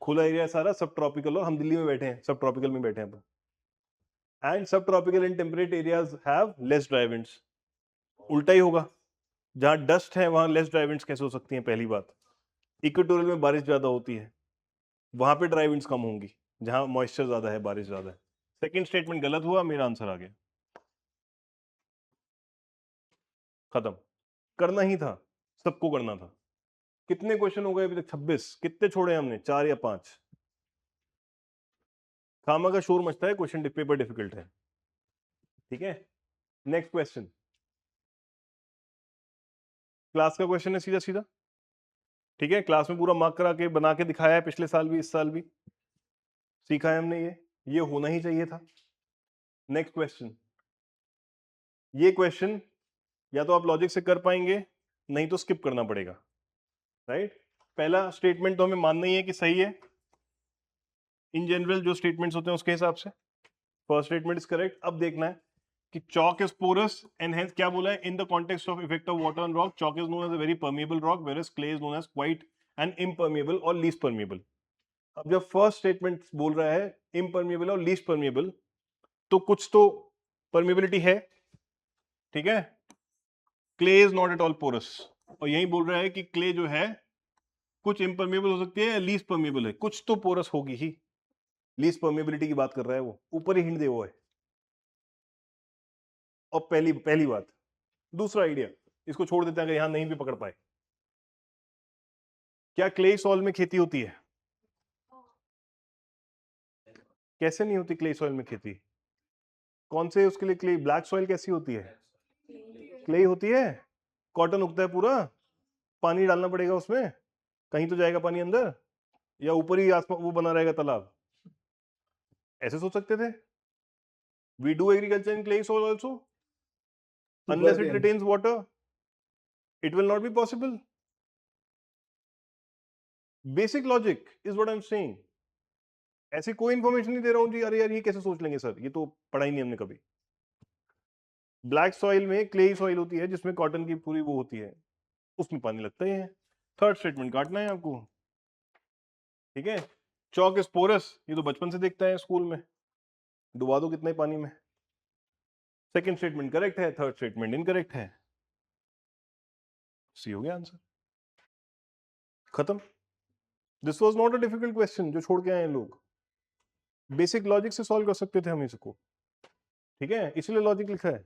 खुला एरिया है सारा, सब ट्रॉपिकल, और हम दिल्ली में बैठे हैं, सब ट्रॉपिकल में बैठे हैं अपन। एंड सब tropical and temperate areas have less dry winds. उल्टा ही होगा, जहां डस्ट है वहां लेस ड्राई विंड्स कैसे हो सकती हैं? पहली बात, इक्वेटोरियल में बारिश ज्यादा होती है, वहां पे ड्राई विंड्स कम होंगी, जहां मॉइस्चर ज्यादा है, बारिश ज्यादा है। सेकंड स्टेटमेंट गलत हुआ, मेरा आंसर आ गया, खत्म। करना ही था, सबको करना था। कितने क्वेश्चन हो गए अभी तक? 26। कितने छोड़े हमने? 4 या 5? खामा का शोर मचता है, क्वेश्चन पेपर डिफिकल्ट है। ठीक है, नेक्स्ट क्वेश्चन क्लास का क्वेश्चन है, सीधा सीधा। ठीक है, क्लास में पूरा मार्क करा के बना के दिखाया है, पिछले साल भी, इस साल भी सीखा है हमने, ये होना ही चाहिए था। नेक्स्ट क्वेश्चन, ये क्वेश्चन या तो आप लॉजिक से कर पाएंगे, नहीं तो स्किप करना पड़ेगा, राइट? पहला स्टेटमेंट तो हमें मानना ही है कि सही है, इन जनरल जो स्टेटमेंट्स होते हैं उसके हिसाब से फर्स्ट स्टेटमेंट इज करेक्ट। अब देखना है कि chalk is porous and hence क्या बोला है, in the context of effect of water on rock, chalk is known as a very permeable rock whereas clay is known as quite an impermeable or least permeable। अब जब first statement बोल रहा है impermeable और least permeable, तो कुछ तो permeability है, ठीक है? clay is not at all porous, और यही बोल रहा है कि clay जो है कुछ impermeable हो सकती है या least permeable है, कुछ तो porous होगी ही। least permeability की बात कर रहा है वो, ऊपर ही हिंट दे वो है। और पहली बात, दूसरा आइडिया इसको छोड़ देते हैं अगर यहां नहीं भी पकड़ पाए। क्या क्ले सॉइल में खेती होती है? कैसे नहीं होती क्ले सॉइल में खेती? कौन से उसके लिए क्ले? ब्लैक सॉइल कैसी होती है? क्ले होती है। कॉटन उगता है पूरा, पानी डालना पड़ेगा उसमें, कहीं तो जाएगा पानी अंदर, या ऊपर ही आसपास वो बना रहेगा तालाब? ऐसे सोच सकते थे। We do agriculture in clay soil also, unless it retains water it will not be possible। basic logic is what I'm saying। ऐसी कोई इंफॉर्मेशन नहीं दे रहा हूं जी, अरे यार ये कैसे सोच लेंगे सर, ये तो पढ़ा ही नहीं हमने कभी। ब्लैक सॉइल में क्ले सॉइल होती है जिसमें कॉटन की पूरी वो होती है, उसमें पानी लगता ही है। थर्ड स्टेटमेंट काटना है आपको, ठीक है? चॉक इज पोरस, ये तो बचपन से देखता है स्कूल में, डुबा दो कितने पानी में। सेकंड स्टेटमेंट करेक्ट है, थर्ड स्टेटमेंट इनकरेक्ट है। सी हो गया आंसर, खत्म। This was not a difficult question जो छोड़ के आए हैं लोग, बेसिक लॉजिक से सॉल्व कर सकते थे हम इसको, ठीक है? इसलिए लॉजिक लिखा है,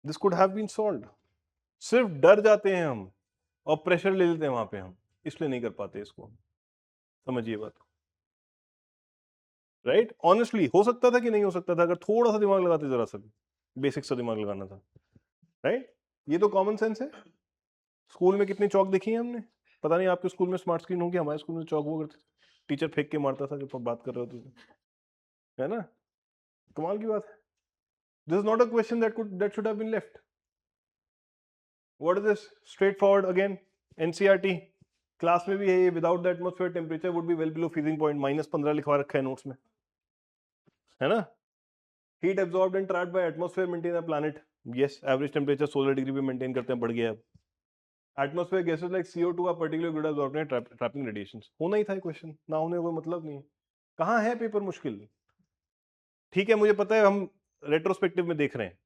this could have been solved. सिर्फ डर जाते हैं हम और प्रेशर ले लेते हैं वहां पे हम, इसलिए नहीं कर पाते इसको, समझिए बात, राइट? ऑनेस्टली हो सकता था कि नहीं हो सकता था, अगर थोड़ा सा दिमाग लगाते, जरा सा भी बेसिक सा दिमाग लगाना था, राइट? ये तो कॉमन सेंस है। स्कूल में कितनी चौक देखी है हमने, पता नहीं आपके स्कूल में स्मार्ट स्क्रीन होगी, हमारे स्कूल में चौक हुआ करती थी। टीचर फेंक के मारता था जब आप बात कर रहे हो तो, है ना? कमाल की बात है। This is not a question that should have been left. What is this? Straight forward again, NCERT class में भी है ये, without the atmosphere temperature would be well below freezing point, -15 लिखवा रखा है नोट्स में, है ना? Heat absorbed and trapped by atmosphere maintain a planet, yes, average temperature 16 degree पे मेंटेन करते हैं, बढ़ गया अब। Atmosphere gases like CO2 are particularly good at absorbing trapping radiations. होना ही था ये क्वेश्चन, ना होने का कोई मतलब नहीं है। कहाँ है पेपर मुश्किल? ठीक है, मुझे पता है हम रेट्रोस्पेक्टिव में देख रहे हैं,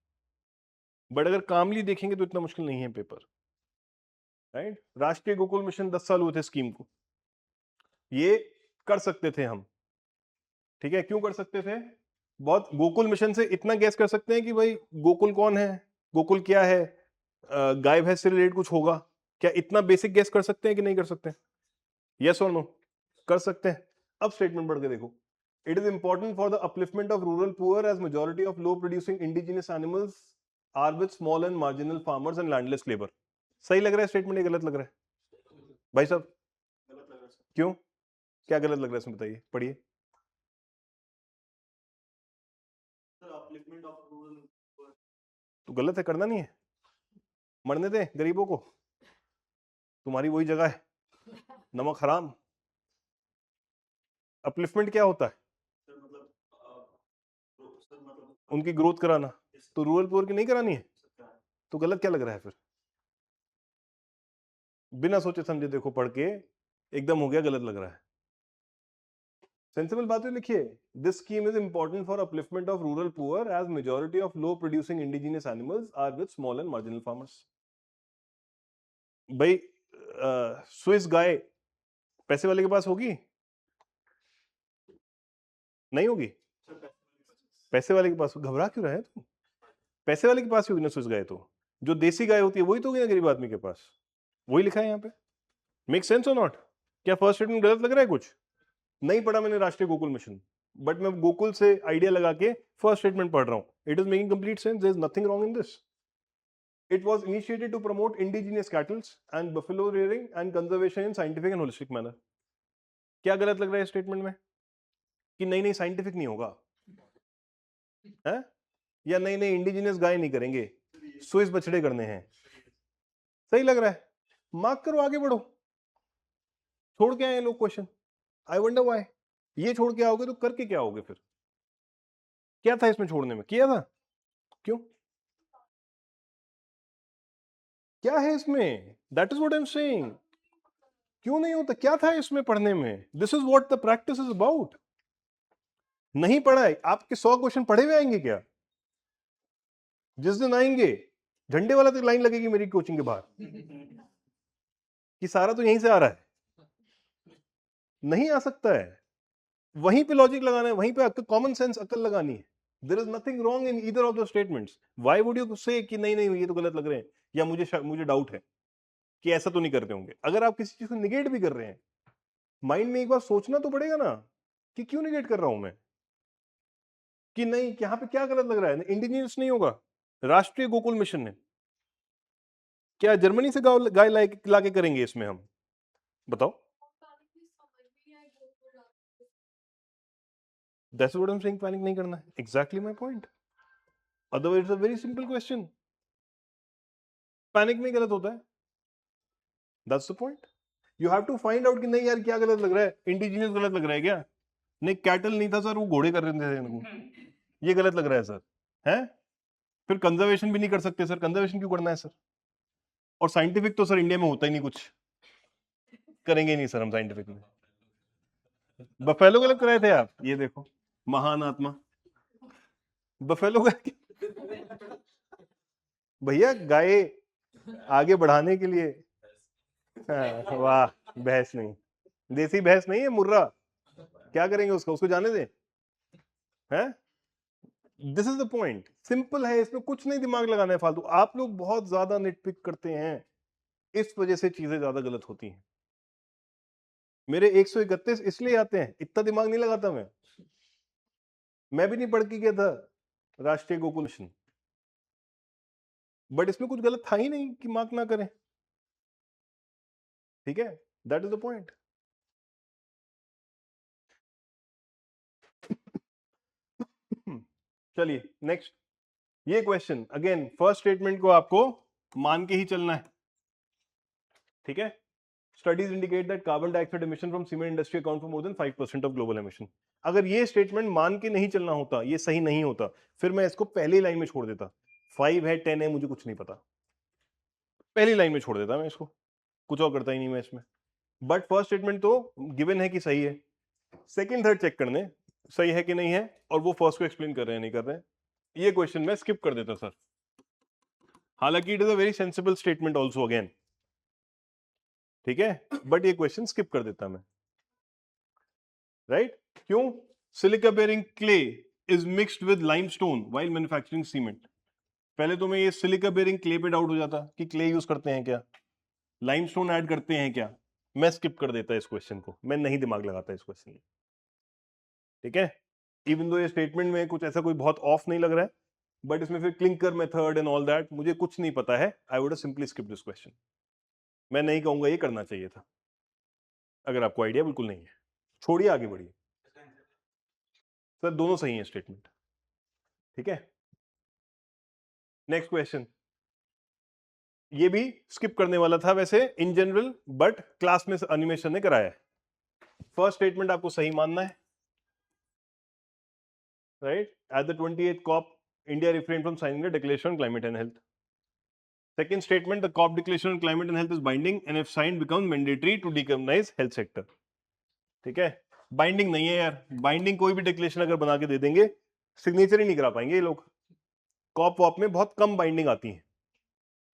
बट अगर कामली देखेंगे तो इतना मुश्किल नहीं है पेपर, राइट? राष्ट्रीय गोकुल मिशन 10 साल हुए थे स्कीम को, ये कर सकते थे हम, ठीक है? क्यों कर सकते थे? बहुत, गोकुल मिशन से इतना गैस कर सकते हैं कि भाई गोकुल कौन है, गोकुल क्या है, गाय भैंस से रिलेटेड कुछ होगा क्या, इतना बेसिक गैस कर सकते हैं कि नहीं कर सकते? यस और नो? कर सकते हैं। अब स्टेटमेंट पढ़ के देखो। It is important for the upliftment of rural poor as majority of low producing indigenous animals are with small and marginal farmers and landless labour. सही लग रहा है स्टेटमेंट, ये गलत लग रहा है भाई साहब? गलत लग रहा है। क्यों, क्या गलत लग रहा है इसमें, बताइए, पढ़िए। तो गलत है, करना नहीं है, मरने दे गरीबों को, तुम्हारी वही जगह है, नमक हराम। अपलिफ्टमेंट क्या होता है? उनकी ग्रोथ कराना, तो रूरल पुअर की नहीं करानी है, तो गलत क्या लग रहा है फिर? बिना सोचे समझे देखो, पढ़ के एकदम हो गया गलत लग रहा है। सेंसिबल बातें लिखिए। This scheme is important for upliftment of rural poor as majority of low producing indigenous animals are with small and marginal farmers. भाई स्विस गाय पैसे वाले के पास होगी? नहीं होगी? पैसे वाले के पास, घबरा क्यों रहे हैं तुम? पैसे वाले के पास ही होगी ना स्विस गाय, तो जो देसी गाय होती है वही तो होगी ना गरीब आदमी के पास, वही लिखा है यहाँ पे। मेक सेंस और नॉट? क्या फर्स्ट स्टेटमेंट गलत लग रहा है कुछ? नहीं पढ़ा मैंने राष्ट्रीय गोकुल मिशन, बट मैं गोकुल से आइडिया लगा के फर्स्ट स्टेटमेंट पढ़ रहा हूं। It is making complete sense, there is nothing wrong in this. It was initiated to promote indigenous cattle and buffalo rearing and conservation in scientific and holistic manner. क्या गलत लग रहा है स्टेटमेंट में? कि नहीं नहीं साइंटिफिक नहीं होगा है, या नहीं नहीं इंडिजिनियस गाय नहीं करेंगे, स्विस बछड़े करने हैं? सही लग रहा है, मार्क करो, आगे बढ़ो। छोड़ के आए लोग क्वेश्चन, आई वंडर व्हाई। ये छोड़ के आओगे तो करके क्या आओगे फिर? क्या था इसमें छोड़ने में, किया था क्यों? क्या है इसमें? That is what I am saying. क्यों नहीं होता, क्या था इसमें पढ़ने में? This is what the practice is about. नहीं पढ़ा है, आपके 100 क्वेश्चन पढ़े हुए आएंगे क्या? जिस दिन आएंगे झंडे वाला तक लाइन लगेगी मेरी कोचिंग के बाहर कि सारा तो यहीं से आ रहा है। नहीं आ सकता है, वहीं पे लॉजिक लगाना है, वहीं पे कॉमन सेंस अकल लगानी है। There is nothing wrong in either of the statements. Why would you say कि नहीं नहीं ये तो गलत लग रहे हैं, या मुझे डाउट है कि ऐसा तो नहीं करते होंगे। अगर आप किसी चीज को निगेट भी कर रहे हैं, माइंड में एक बार सोचना तो पड़ेगा ना कि क्यों निगेट कर रहा हूं मैं, कि नहीं यहाँ पे क्या गलत लग रहा है। इंडिजिनियस नहीं होगा, राष्ट्रीय गोकुल मिशन ने क्या जर्मनी से गाय लाके करेंगे इसमें हम? बताओ। That's what I am saying, panic नहीं करना है, exactly my point. Otherwise it's a very simple question, panic नहीं गलत होता है, that's the point. You have to find out कि नहीं यार क्या गलत लग रहा है, इंडिजिनियस गलत लग रहा है क्या? नहीं कैटल नहीं था सर, वो घोड़े कर रहे थे इनको, ये गलत लग रहा है सर, है? फिर कंजर्वेशन भी नहीं कर सकते सर, कंजर्वेशन क्यों करना है सर? और साइंटिफिक तो सर इंडिया में होता ही नहीं कुछ, करेंगे नहीं सर हम साइंटिफिक में। बफेलो गलत कराए थे आप, ये देखो, महान आत्मा बफेलो का भैया गाय आगे बढ़ाने के लिए। हाँ, वाह, भैंस नहीं, देसी भैंस नहीं है, मुर्रा, क्या करेंगे उसको, उसको जाने दे, हैं? This is the point, simple है, इसमें कुछ नहीं दिमाग लगाना है फालतू। आप लोग बहुत ज्यादा निटपिक करते हैं, इस वजह से चीजें ज्यादा गलत होती हैं। मेरे 131 इसलिए आते हैं, इतना दिमाग नहीं लगाता मैं भी नहीं पढ़ के गया था राष्ट्रीय गोकुल मिशन, बट इसमें कुछ गलत था ही नहीं कि मार्क ना करें, ठीक है? That is the point. चलिए नेक्स्ट, ये क्वेश्चन अगेन फर्स्ट स्टेटमेंट को आपको मान के ही चलना है, ठीक है। Studies indicate that carbon dioxide emission from cement industry account for more than 5% of global emission. अगर ये स्टेटमेंट मान के नहीं चलना होता, ये सही नहीं होता, फिर मैं इसको पहली लाइन में छोड़ देता। 5 है 10 है मुझे कुछ नहीं पता, पहली लाइन में छोड़ देता मैं इसको, कुछ और करता ही नहीं मैं इसमें। बट फर्स्ट स्टेटमेंट तो गिवन है कि सही है, सेकंड थर्ड चेक करने सही है कि नहीं है, और वो फर्स्ट को एक्सप्लेन कर रहे हैं नहीं कर रहे हैं। ये क्वेश्चन मैं स्किप कर देता सर, हालांकि it is a very sensible statement also again, ठीक है, बट ये क्वेश्चन स्किप कर देता मैं, राइट? क्यों? Silica bearing clay is mixed with limestone while manufacturing cement. पहले तो मैं ये सिलिका बेयरिंग क्ले पे डाउट हो जाता कि क्ले यूज करते हैं क्या, लाइमस्टोन ऐड करते हैं क्या, मैं स्किप कर देता इस क्वेश्चन को, मैं नहीं दिमाग लगाता इस क्वेश्चन में, ठीक है। इवन दो ये स्टेटमेंट में कुछ ऐसा कोई बहुत ऑफ नहीं लग रहा है, बट इसमें फिर clinker method and all that मुझे कुछ नहीं पता है, I would simply skip this question. मैं नहीं कहूंगा ये करना चाहिए था, अगर आपको आइडिया बिल्कुल नहीं है, छोड़िए आगे बढ़िए। सर दोनों सही है स्टेटमेंट, ठीक है। नेक्स्ट क्वेश्चन, ये भी स्किप करने वाला था वैसे इन जनरल, बट क्लास में एनिमेशन ने कराया है। फर्स्ट स्टेटमेंट आपको सही मानना है, right? At the 28th COP, India refrained from signing the Declaration on Climate and Health. Second statement, the COP Declaration on Climate and Health is binding and if signed becomes mandatory to decarbonize health sector. ठीक है, binding नहीं है यार, binding कोई भी declaration अगर बना के दे देंगे, सिग्नेचर ही नहीं करा पाएंगे ये लोग। कॉप वॉप में बहुत कम बाइंडिंग आती है,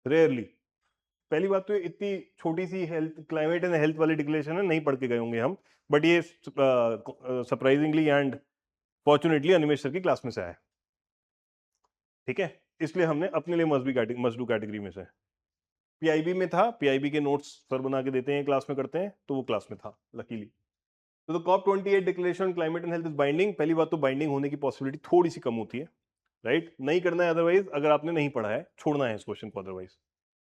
रेयरली। पहली बात तो इतनी छोटी सी हेल्थ, क्लाइमेट एंड हेल्थ वाली डिक्लेरेशन है, नहीं पढ़ के गए होंगे हम, बट ये surprisingly and fortunately Animesh sir की क्लास में से आया, ठीक है, इसलिए हमने अपने लिए मस्ट डू कैटेगरी में से। पीआईबी में था, पीआईबी के नोट्स सर बना के देते हैं, क्लास में करते हैं, तो वो क्लास में था लकीली। तो COP 28 declaration climate and health is binding. पहली बात तो बाइंडिंग होने की पॉसिबिलिटी थोड़ी सी कम होती है, राइट? नहीं करना है अदरवाइज, अगर आपने नहीं पढ़ा है छोड़ना है इस क्वेश्चन को otherwise.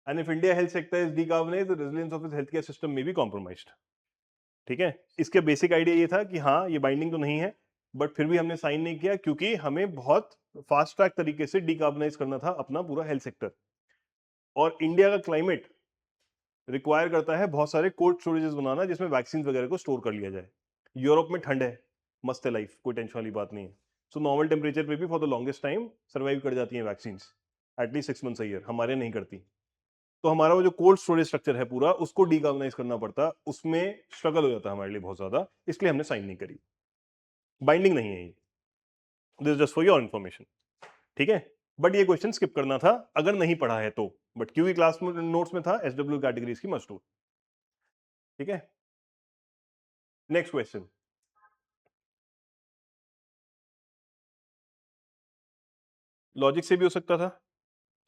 And if India health sector is decarbonized, the resilience of its health care system में भी कॉम्प्रोमाइज्ड, ठीक है। इसके बेसिक आइडिया ये था कि हाँ ये बाइंडिंग तो नहीं है, बट फिर भी हमने साइन नहीं किया क्योंकि हमें बहुत फास्ट ट्रैक तरीके से डिकार्बोनाइज करना था अपना पूरा हेल्थ सेक्टर, और इंडिया का क्लाइमेट रिक्वायर करता है बहुत सारे कोल्ड स्टोरेजेस बनाना जिसमें वैक्सीन वगैरह को स्टोर कर लिया जाए। यूरोप में ठंड है, मस्त है लाइफ, कोई टेंशन वाली बात नहीं है। सो नॉर्मल टेम्परेचर पे भी for the longest time survive कर जाती हैं vaccine, at least 6 months a year, हमारे नहीं करती। तो हमारा वो जो कोल्ड स्टोरेज स्ट्रक्चर है पूरा, उसको डिकार्बोनाइज करना पड़ता, उसमें स्ट्रगल हो जाता हमारे लिए बहुत ज्यादा, इसलिए हमने साइन नहीं करी। बाइंडिंग नहीं है ये, this just for your information, ठीक है। बट ये क्वेश्चन स्किप करना था अगर नहीं पढ़ा है तो, बट क्योंकि क्लास में नोट्स में था SW कैटेगरीज की मस्ट डू, ठीक है। नेक्स्ट क्वेश्चन, लॉजिक से भी हो सकता था,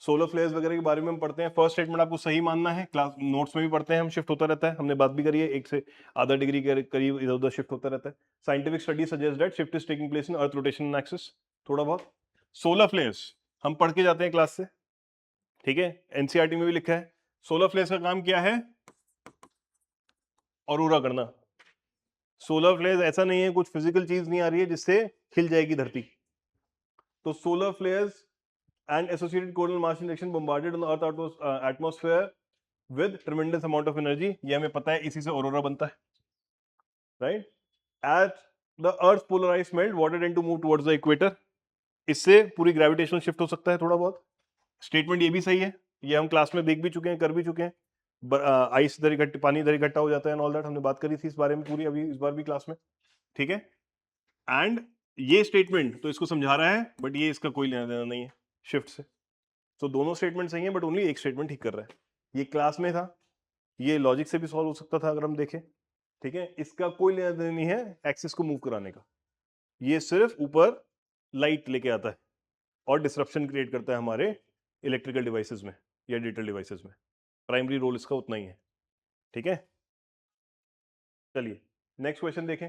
सोलर फ्लेयर्स वगैरह के बारे में हम पढ़ते हैं। फर्स्ट स्टेटमेंट आपको सही मानना है, क्लास नोट्स में भी पढ़ते हैं हम, शिफ्ट होता रहता है, हमने बात भी करी है, 1 से आधा डिग्री के करीब इधर उधर शिफ्ट होता रहता है। Scientific study suggest that shift is taking place in earth rotation axis, थोड़ा बहुत। सोलर फ्लेयर्स हम पढ़ के जाते हैं क्लास से, ठीक है, एनसीईआरटी में भी लिखा है। सोलर फ्लेयर्स का काम क्या है? ऑरोरा करना। सोलर फ्लेयर्स ऐसा नहीं है कुछ फिजिकल चीज नहीं आ रही है जिससे खिल जाएगी धरती। तो solar flares and associated coronal mass injection bombarded on the earth atmosphere with tremendous amount of energy, ये हमें पता है, इसी से ऑरोरा बनता है, right? As the earth's polarized melt, water tend to move towards the equator, इससे पूरी ग्रेविटेशनल शिफ्ट हो सकता है थोड़ा बहुत। स्टेटमेंट ये भी सही है, ये हम क्लास में देख भी चुके हैं, कर भी चुके हैं। आइस इधर इकट्ठा, पानी इधर इकट्ठा हो जाता है एंड ऑल दैट, हमने बात करी थी इस बारे में पूरी अभी इस बार भी क्लास में, ठीक है। एंड ये स्टेटमेंट तो इसको समझा रहा है, बट ये इसका कोई लेना देना नहीं है शिफ्ट से। तो दोनों स्टेटमेंट सही हैं, बट ओनली एक स्टेटमेंट ठीक कर रहा है। ये क्लास में था, ये लॉजिक से भी सॉल्व हो सकता था अगर हम देखें, ठीक है। इसका कोई लेना देना नहीं है एक्सिस को मूव कराने का, ये सिर्फ ऊपर लाइट लेके आता है और डिसरप्शन क्रिएट करता है हमारे इलेक्ट्रिकल डिवाइसेस में या डिजिटल डिवाइसेस में, प्राइमरी रोल इसका उतना ही है, ठीक है। चलिए नेक्स्ट क्वेश्चन देखें।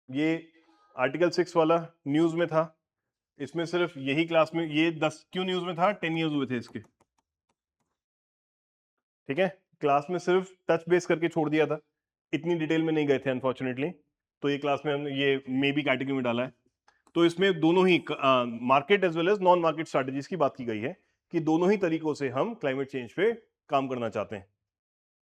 ये आर्टिकल 6 वाला न्यूज में था, इसमें सिर्फ यही क्लास में, ये 10 क्यों न्यूज में था, 10 years हुए थे इसके, ठीक है। क्लास में सिर्फ टच बेस करके छोड़ दिया था, इतनी डिटेल में नहीं गए थे अनफॉर्चुनेटली, तो ये क्लास में हमने ये मे बी कैटेगरी में डाला है। तो इसमें दोनों ही market as well as non market strategies की बात की गई है कि दोनों ही तरीकों से हम क्लाइमेट चेंज पे काम करना चाहते हैं,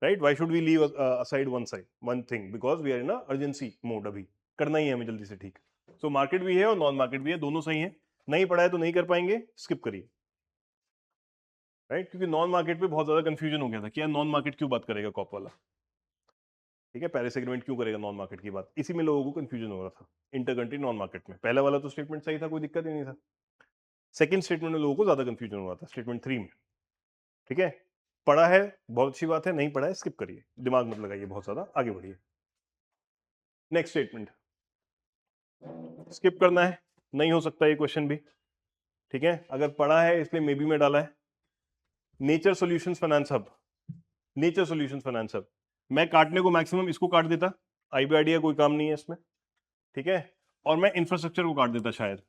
right? Why should we leave aside one thing, because we are in urgency mode, अभी करना ही है हमें जल्दी से, ठीक? सो मार्केट भी है और नॉन मार्केट भी है, दोनों सही है। नहीं पढ़ा है तो नहीं कर पाएंगे, स्किप करिए, राइट? क्योंकि नॉन मार्केट पे बहुत ज्यादा कंफ्यूजन हो गया था कि यार नॉन मार्केट क्यों बात करेगा कॉप वाला, ठीक है? पेरिस एग्रीमेंट क्यों करेगा नॉन मार्केट की बात, इसी में लोगों को कंफ्यूजन हो रहा था इंटर कंट्री नॉन मार्केट में। पहला वाला तो स्टेटमेंट सही था, कोई दिक्कत ही नहीं था। सेकंड स्टेटमेंट में लोगों को ज्यादा कंफ्यूजन हो रहा था, स्टेटमेंट 3 में, ठीक है? पढ़ा है बहुत अच्छी बात है, नहीं पढ़ा है स्किप करिए, दिमाग मत लगाइए बहुत ज्यादा, आगे बढ़िए। नेक्स्ट स्टेटमेंट स्किप करना है, नहीं हो सकता ये क्वेश्चन भी, ठीक है? अगर पढ़ा है इसलिए मे बी में डाला है। Nature solutions finance hub, nature solutions finance hub, मैं काटने को मैक्सिमम इसको काट देता, आईबीआईडी कोई काम नहीं है इसमें, ठीक है? और मैं इंफ्रास्ट्रक्चर को काट देता शायद,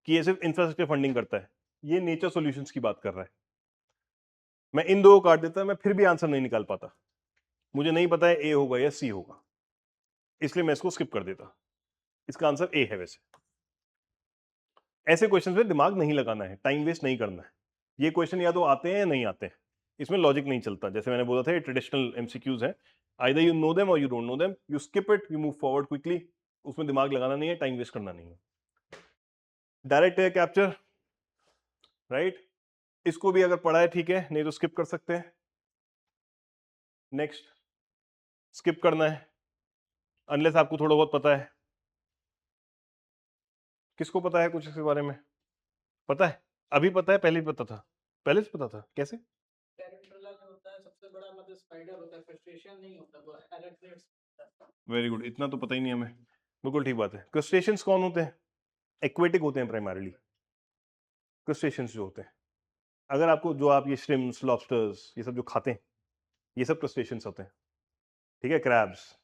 कि ये सिर्फ इंफ्रास्ट्रक्चर फंडिंग करता है। ये नेचर सॉल्यूशंस की बात कर रहा है, मैं इन दो को काट देता, मैं फिर भी आंसर नहीं निकाल पाता, मुझे नहीं पता है ए होगा या सी होगा, इसलिए मैं इसको स्किप कर देता। इसका आंसर ए है। वैसे ऐसे क्वेश्चन में दिमाग नहीं लगाना है, टाइम वेस्ट नहीं करना है। ये क्वेश्चन या तो आते हैं या नहीं आते हैं, इसमें लॉजिक नहीं चलता। जैसे मैंने बोला था ये ट्रेडिशनल एमसीक्यूज है, आइदर यू नो देम और you don't know them, you skip it, you move forward quickly, उसमें दिमाग लगाना नहीं है, टाइम वेस्ट करना नहीं है। Direct air capture, right? इसको भी अगर पढ़ा है ठीक है, नहीं तो स्किप कर सकते हैं। नेक्स्ट स्किप करना है अनलेस आपको थोड़ा बहुत पता है। किसको पता है कुछ इसके बारे में? पता है? अभी पता है, पहले भी पता था? पहले से पता था, कैसे? टैरेंटुला जो होता है सबसे बड़ा मतलब स्पाइडर होता है, फ्रस्ट्रेशन नहीं होता, वो एरेक्निड्स होता है। वेरी गुड, इतना तो पता ही नहीं हमें, बिल्कुल ठीक बात है। क्रस्टेशियंस कौन होते हैं? एक्वेटिक होते हैं प्राइमरीली, क्रस्टेशियंस जो होते हैं। अगर आपको जो आप ये श्रिम्प्स, लॉबस्टर्स, ये सब जो खाते हैं, ये सब क्रस्टेशियंस होते हैं, ठीक है? क्रैब्स।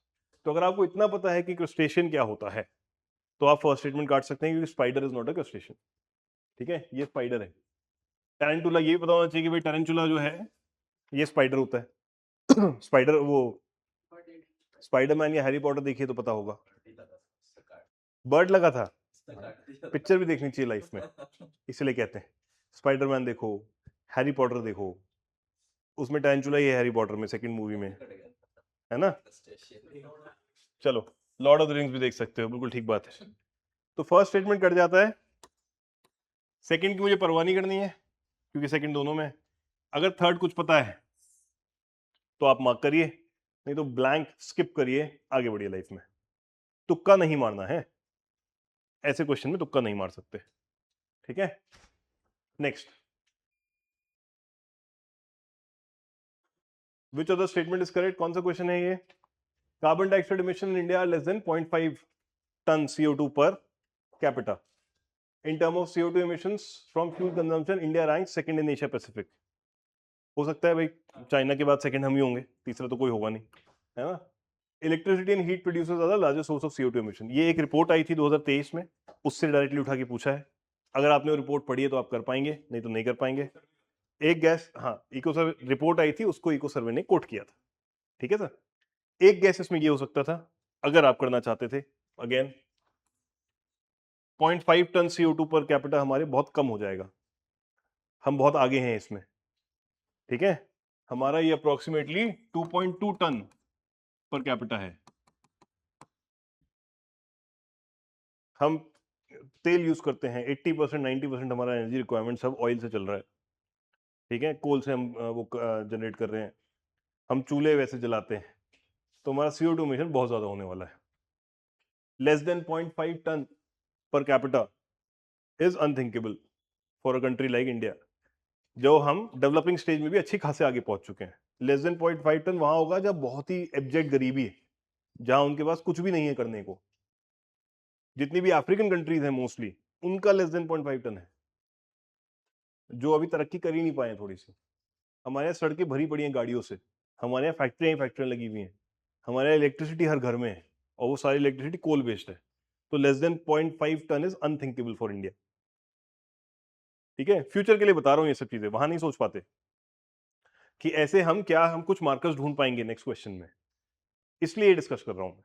तो अगर आपको इतना पता है कि क्रस्टेशियन क्या होता है, तो आप फर्स्ट स्टेटमेंट काट सकते हैं, क्योंकि spider is not a crustacean, ठीक है? ये स्पाइडर है। टैरेंटुला, ये पता होना चाहिए कि भाई टैरेंटुला जो है ये स्पाइडर होता है। स्पाइडर, वो स्पाइडरमैन या हैरी पॉटर देखिए तो पता होगा, बर्ड लगा था। पिक्चर भी देखनी चाहिए लाइफ में, इसलिए कहते हैं। स्पाइडरमैन देखो, हैरी पॉटर देखो, उसमें टैरेंटुला ही है हैरी पॉटर में, सेकंड मूवी में, है ना? चलो, लॉर्ड ऑफ द रिंग्स भी देख सकते हो, बिल्कुल ठीक बात है। तो फर्स्ट स्टेटमेंट कट जाता है, सेकंड की मुझे परवाह नहीं करनी है, क्योंकि सेकंड दोनों में। अगर थर्ड कुछ पता है तो आप मार्क करिए, नहीं तो ब्लैंक स्किप करिए, आगे बढ़िए लाइफ में। तुक्का नहीं मारना है, ऐसे क्वेश्चन में तुक्का नहीं मार सकते, ठीक है? Next, which of the statement is correct? कौन सा क्वेश्चन है ये? Carbon dioxide emission in India less than 0.5 ton CO2 per capita. In term of CO2 emissions from fuel consumption, India rank second in Asia Pacific. हो सकता है भाई China के बाद सेकंड हम ही होंगे, तीसरा तो कोई होगा नहीं, है ना? Electricity and heat producers are the largest source of CO2 emission। ये एक रिपोर्ट आई थी 2023 में, उससे डायरेक्टली उठा के पूछा है। अगर आपने वो रिपोर्ट पढ़ी है तो आप कर पाएंगे, नहीं तो नहीं कर पाएंगे। एक गैस, हाँ, इको सर्वे रिपोर्ट आई थी, उसको इको सर्वे ने कोट किया था, ठीक है सर? एक गैस इसमें ये हो सकता था, अगर आप करना चाहते थे। Again 0.5 ton CO2 per capita हमारे बहुत कम हो जाएगा, हम बहुत आगे हैं इसमें, ठीक है? हमारा ये अप्रोक्सीमेटली 2.2 टन पर कैपिटा है। हम तेल यूज करते हैं, 80% 90% हमारा एनर्जी रिक्वायरमेंट सब ऑयल से चल रहा है, ठीक है? कोल से हम वो जनरेट कर रहे हैं, हम चूल्हे वैसे जलाते हैं, तो हमारा CO2 emission बहुत ज्यादा होने वाला है। Less than 0.5 ton per capita is unthinkable for a country like India, जो हम डेवलपिंग स्टेज में भी अच्छी खासे आगे पहुंच चुके हैं। लेस देन 0.5 टन वहां होगा जब बहुत ही एब्जेक्ट गरीबी है, जहां उनके पास कुछ भी नहीं है करने को। जितनी भी अफ्रीकन कंट्रीज हैं मोस्टली, उनका लेस देन 0.5 टन है, जो अभी तरक्की कर ही नहीं पाए थोड़ी सी। हमारे यहाँ सड़कें भरी पड़ी हैं गाड़ियों से, हमारे यहाँ फैक्ट्रियां लगी हुई हैं, हमारे यहाँ इलेक्ट्रिसिटी हर घर में है, और वो सारी इलेक्ट्रिसिटी कोल बेस्ड है। तो less than 0.5 ton is unthinkable for India, ठीक है? फ्यूचर के लिए बता रहा हूँ ये सब चीजें, वहां नहीं सोच पाते कि ऐसे हम क्या, हम कुछ मार्कर्स ढूंढ पाएंगे नेक्स्ट क्वेश्चन में, इसलिए डिस्कस कर रहा हूं मैं।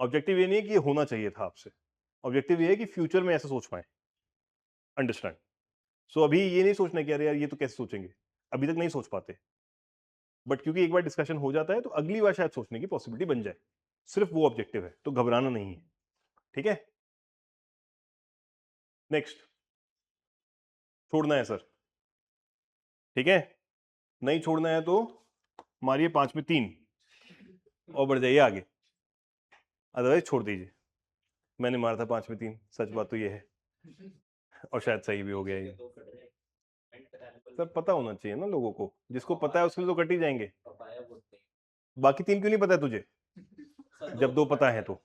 ऑब्जेक्टिव ये नहीं है कि ये होना चाहिए था आपसे, ऑब्जेक्टिव ये है कि फ्यूचर में ऐसा सोच पाए, अंडरस्टैंड। सो अभी ये नहीं सोचना कि अरे यार ये तो कैसे सोचेंगे, अभी तक नहीं सोच पाते, बट क्योंकि एक बार डिस्कशन हो जाता है तो अगली बार शायद सोचने की पॉसिबिलिटी बन जाए, सिर्फ वो ऑब्जेक्टिव है, तो घबराना नहीं है, ठीक है। नेक्स्ट, छोड़ना है सर, ठीक है, नहीं छोड़ना है तो मारिए 5 में 3 और बढ़ जाइए आगे, अदरवाइज छोड़ दीजिए। मैंने मारा था 5 में 3, सच बात तो ये है, और शायद सही भी हो गया ये। सर पता होना चाहिए ना लोगों को, जिसको पता है उसके लिए तो कट ही जाएंगे। बाकी 3 क्यों नहीं पता है तुझे, जब 2 पता है तो,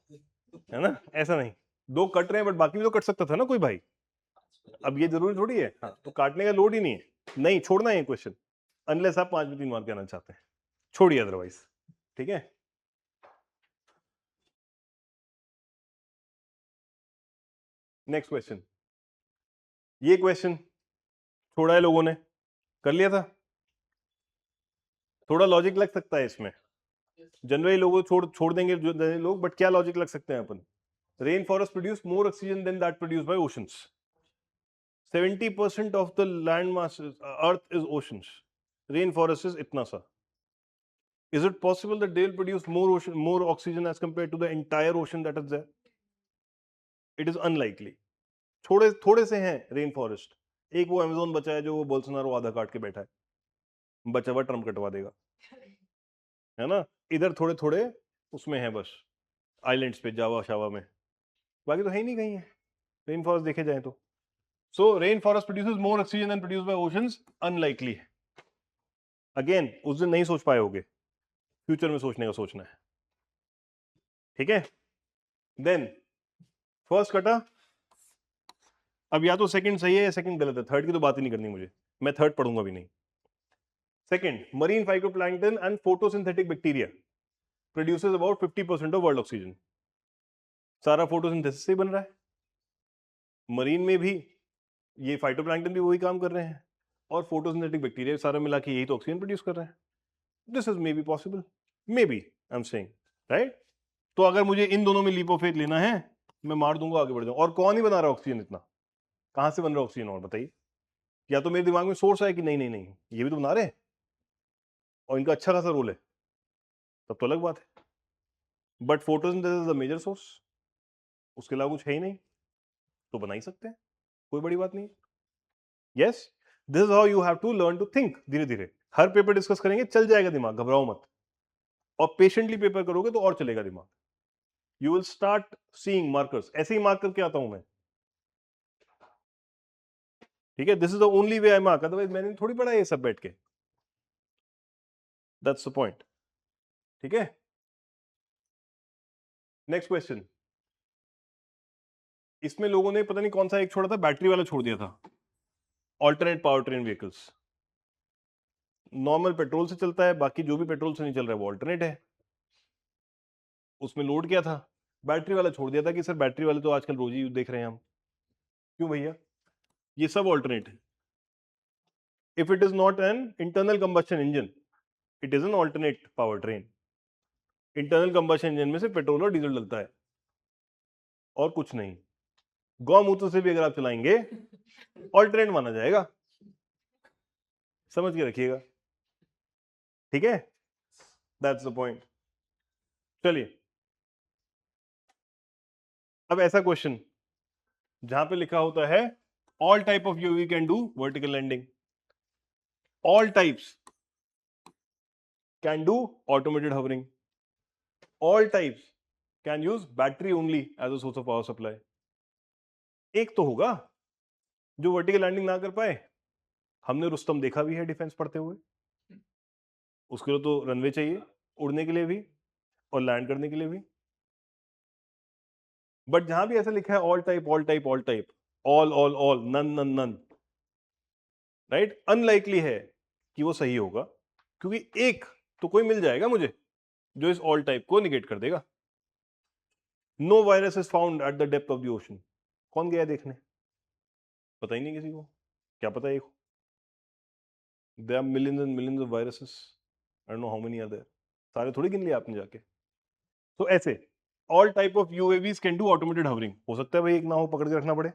है ना, ऐसा नहीं 2 कट रहे हैं बट बाकी भी तो कट सकता था ना कोई भाई, अब ये जरूरी थोड़ी है। हाँ, तो काटने का लोड ही नहीं है, नहीं छोड़ना है क्वेश्चन, अनलेस आप 5 में 3 मार्क के आना चाहते हैं, छोड़िए अदरवाइज, ठीक है। नेक्स्ट क्वेश्चन, ये क्वेश्चन छोड़ा है लोगों ने, कर लिया था, थोड़ा लॉजिक लग सकता है इसमें, जनरली लोगों छोड़ देंगे जो लोग, बट क्या लॉजिक लग सकते हैं अपन। Rain forest produce more oxygen than that produce by oceans, 70% of the land mass earth is oceans, rain forest is itna sa, is it possible that they'll produce more oxygen as compared to the entire ocean that is there? It is unlikely. थोड़े से हैं rain forest, एक वो Amazon बचा है जो वो Bolsonaro आधा काट के बैठा है, बचा हुआ ट्रम्प कटवा देगा, है ना, इधर थोड़े थोड़े उसमें है बस, आइलैंड्स पे, जावा शावा में, बाकी तो है ही नहीं कहीं है रेन फॉरेस्ट देखे जाए तो। So rain forest produces more oxygen than produced by oceans, unlikely है। अगेन उस दिन नहीं सोच पाए होगे, फ्यूचर में सोचने का सोचना है, ठीक है। देन फर्स्ट कटा, अब या तो सेकंड सही है या सेकंड गलत है, थर्ड की तो बात ही नहीं करनी मुझे, मैं थर्ड पढ़ूंगा भी नहीं। Second, marine phytoplankton and photosynthetic bacteria produces about 50% of world oxygen, सारा फोटोसिंथेसिस से बन रहा है, मरीन में भी ये फाइटोप्लैंक्टन भी वही काम कर रहे हैं, और फोटोसिंथेटिक बैक्टीरिया सारा मिला के यही तो ऑक्सीजन प्रोड्यूस कर रहे हैं। This is maybe possible, maybe I am saying, right. तो अगर मुझे इन दोनों में लीप ऑफ फेथ लेना है, मैं मार दूंगा, आगे बढ़ जाऊं। और कौन ही बना रहा है ऑक्सीजन इतना, कहां से बन रहा है ऑक्सीजन, और बताइए। या तो मेरे दिमाग में सोर्स है कि नहीं नहीं नहीं ये भी तो बना रहे हैं और इनका अच्छा खासा रोल है, तब तो अलग बात है, but photosynthesis is the major source, उसके अलावा कुछ है ही नहीं, तो बना ही सकते हैं, कोई बड़ी बात नहीं। Yes, this is how you have to learn to think, धीरे धीरे हर पेपर डिस्कस करेंगे, चल जाएगा दिमाग, घबराओ मत, और पेशेंटली पेपर करोगे तो और चलेगा दिमाग। You will start seeing markers, ऐसे ही मार्क करके आता हूं मैं, ठीक है। This is the only way I mark, otherwise मैंने थोड़ी पढ़ा ये सब बैठ के, दैट्स द पॉइंट, ठीक है। नेक्स्ट क्वेश्चन, इसमें लोगों ने पता नहीं कौन सा एक छोड़ा था, बैटरी वाला छोड़ दिया था, alternate power train vehicles, normal petrol से चलता है, बाकी जो भी पेट्रोल से नहीं चल रहा है वो ऑल्टरनेट है, उसमें लोड क्या था, बैटरी वाला छोड़ दिया था कि सर बैटरी वाले तो आजकल रोज ही देख रहे हैं हम, क्यों भैया, ये सब ऑल्टरनेट है। If it is not an internal combustion engine, it is an alternate power train. Internal combustion engine में से पेट्रोल और डीजल डलता है और कुछ नहीं, गौमूत्र से भी अगर आप चलाएंगे ऑल्टरनेट माना जाएगा, समझ के रखिएगा, ठीक है, दैट्स द पॉइंट। चलिए, अब ऐसा क्वेश्चन जहां पे लिखा होता है all type of UAV can do vertical landing, all types can do automated hovering, all types can use battery only as a source of power supply। एक तो होगा जो वर्टिकल लैंडिंग ना कर पाए, हमने रुस्तम देखा भी है डिफेंस पढ़ते हुए, उसके लिए तो रनवे चाहिए उड़ने के लिए भी और लैंड करने के लिए भी, बट जहां भी ऐसा लिखा है all type all type all type, all all all, none none none, right, unlikely है कि वो सही होगा, क्योंकि एक तो कोई मिल जाएगा मुझे जो इस ऑल टाइप को निगेट कर देगा। No virus is found at the depth of the ocean, कौन गया देखने, पता ही नहीं किसी को, क्या पता एक, there are millions and millions of viruses, I don't know how many are there, सारे थोड़ी गिन लिया आपने जाके। तो ऐसे all type of UAVs can do automated hovering. हो सकता है भाई एक ना हो, पकड़ के रखना पड़े,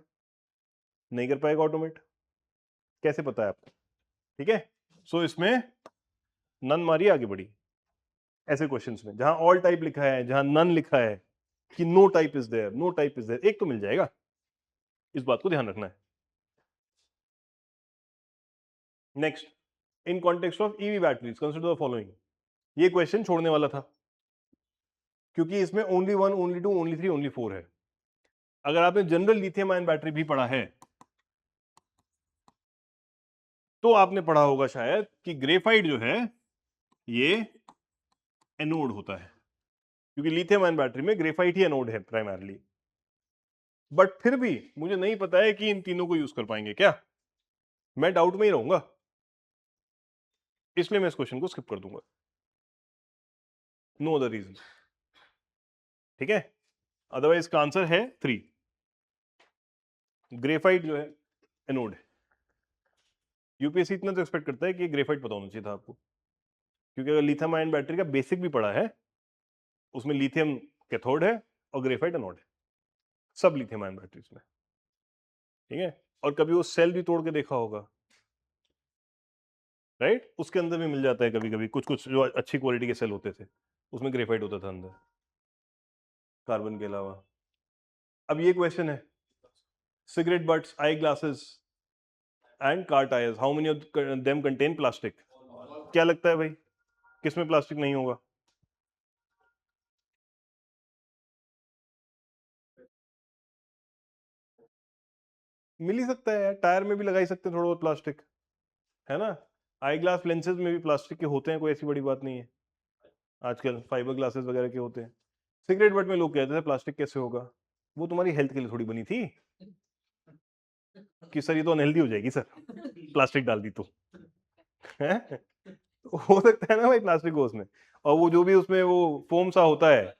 नहीं कर पाएगा ऑटोमेट, कैसे पता है आपको? ठीक है, सो इसमें नन मारिए, आगे बढ़ी। ऐसे क्वेश्चंस में जहां ऑल टाइप लिखा है, जहां नन लिखा है, कि no type is there, no type is there, एक तो मिल जाएगा, इस बात को ध्यान रखना है। Next, in context of EV batteries consider the following. ये क्वेश्चन छोड़ने वाला था क्योंकि इसमें ओनली 1, ओनली 2, ओनली 3, ओनली 4 है। अगर आपने जनरल लिथियम आयन बैटरी भी पढ़ा है तो आपने पढ़ा होगा शायद कि ग्रेफाइट जो है ये एनोड होता है, क्योंकि लिथियम आयन बैटरी में ग्रेफाइट ही एनोड है प्राइमरली। बट फिर भी मुझे नहीं पता है कि इन तीनों को यूज कर पाएंगे क्या, मैं डाउट में ही रहूंगा, इसलिए मैं इस क्वेश्चन को स्किप कर दूंगा, नो अदर रीजन। ठीक है, अदरवाइज इसका आंसर है 3, ग्रेफाइट जो है एनोड है। यूपीएससी इतना तो एक्सपेक्ट करता है कि ग्रेफाइट पता होना चाहिए था आपको, क्योंकि अगर लिथियम आयन बैटरी का बेसिक भी पढ़ा है, उसमें लिथियम कैथोड है और ग्रेफाइट एनोड है, सब लिथियम आयन बैटरीज में। ठीक है, और कभी वो सेल भी तोड़ के देखा होगा, राइट? उसके अंदर भी मिल जाता है कभी कभी, कुछ कुछ जो अच्छी क्वालिटी के सेल होते थे उसमें ग्रेफाइट होता था अंदर, कार्बन के अलावा। अब ये क्वेश्चन है, cigarette butts, eye glasses and car tyres, how many of them contain plastic? क्या लगता है भाई, किसमें प्लास्टिक नहीं होगा? मिल ही सकता है यार, टायर में भी लगा ही सकते हैं थोड़ा बहुत प्लास्टिक, है ना? आई ग्लास लेंसेज में भी प्लास्टिक के होते हैं, कोई ऐसी बड़ी बात नहीं है, आजकल फाइबर ग्लासेस वगैरह के होते हैं। सिगरेट बट में लोग कहते थे प्लास्टिक कैसे होगा, वो तुम्हारी हेल्थ के लिए थोड़ी बनी थी कि सर ये तो अनहेल्दी हो जाएगी सर प्लास्टिक डाल दी तो, है? हो सकता है ना भाई प्लास्टिक हो उसमें, और वो जो भी उसमें वो फोम सा होता है,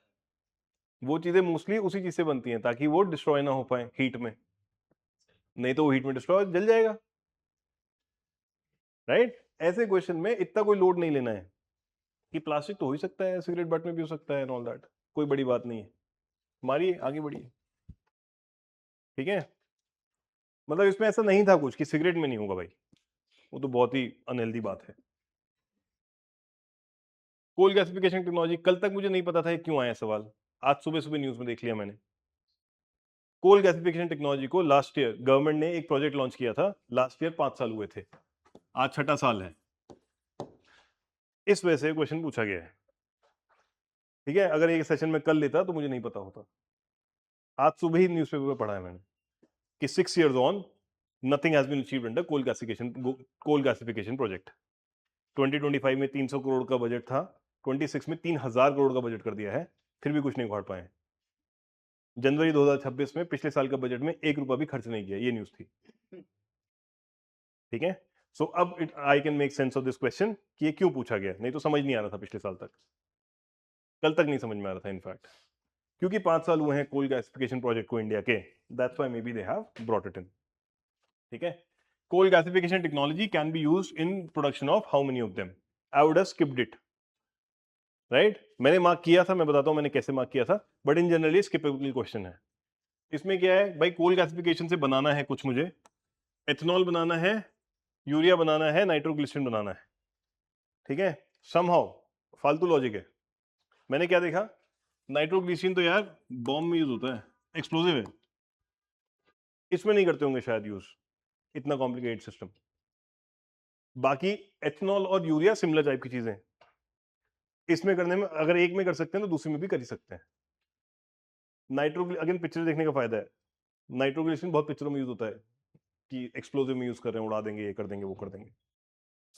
वो चीजें मोस्टली उसी चीज से बनती हैं ताकि वो डिस्ट्रॉय ना हो पाए हीट में, नहीं तो वो हीट में डिस्ट्रॉय जल जाएगा, राइट? ऐसे क्वेश्चन में इतना कोई लोड नहीं लेना है कि प्लास्टिक तो हो ही सकता है, सिगरेट बट में भी हो सकता है एंड ऑल दैट, कोई बड़ी बात नहीं है, मारिए आगे बढ़िए। ठीक है, मतलब इसमें ऐसा नहीं था कुछ कि सिगरेट में नहीं होगा भाई, वो तो बहुत ही अनहेल्दी बात है। कोल गैसिफिकेशन टेक्नोलॉजी, कल तक मुझे नहीं पता था ये क्यों आया सवाल, आज सुबह सुबह न्यूज में देख लिया मैंने। कोल गैसिफिकेशन टेक्नोलॉजी को लास्ट ईयर गवर्नमेंट ने एक प्रोजेक्ट लॉन्च किया था, लास्ट ईयर 5 साल हुए थे, आज 6ठा साल है, इस वजह से क्वेश्चन पूछा गया है। ठीक है, अगर ये सेशन में कल लेता तो मुझे नहीं पता होता, आज सुबह ही न्यूज़पेपर में पढ़ा है मैंने कि 6 years on nothing has been achieved under coal gasification project. 2025 में 300 करोड़ का बजट था, 26 में 3000 करोड़ का बजट कर दिया है, फिर भी कुछ नहीं उखाड़ पाए। जनवरी 2026 में पिछले साल का बजट में 1 रुपया भी खर्च नहीं किया, ये न्यूज थी। ठीक है, सो अब I can make sense of this question कि ये क्यों पूछा गया, नहीं तो समझ नहीं आ रहा था पिछले साल तक, कल तक नहीं समझ में आ रहा था इनफैक्ट, क्योंकि 5 साल हुए हैं कोल गैसिफिकेशन प्रोजेक्ट को इंडिया के, that's why maybe they have brought it in. ठीक है, coal gasification technology can be used in production of how many of them? I would have skipped it, right? मैंने mark किया था, मैं बताता हूं मैंने कैसे मार्क किया था, but in generally skippable question है। इसमें क्या है भाई, कोल गैसिफिकेशन से बनाना है कुछ, मुझे एथेनॉल बनाना है, यूरिया बनाना है, नाइट्रोग्लिसरीन बनाना है। ठीक है, समहाउ फालतू लॉजिक है। मैंने क्या देखा, नाइट्रोग्लिसरीन तो यार बॉम्ब में यूज होता है, एक्सप्लोजिव है, इसमें नहीं करते होंगे शायद यूज, इतना कॉम्प्लिकेटेड सिस्टम। बाकी एथेनॉल और यूरिया सिमिलर टाइप की चीजें, इसमें करने में अगर एक में कर सकते हैं तो दूसरे में भी कर ही सकते हैं। अगेन पिक्चर देखने का फायदा है, नाइट्रोग्लिसरीन बहुत पिक्चरों में यूज होता है कि एक्सप्लोजिव में यूज कर रहे हैं, उड़ा देंगे, ये कर देंगे, वो कर देंगे।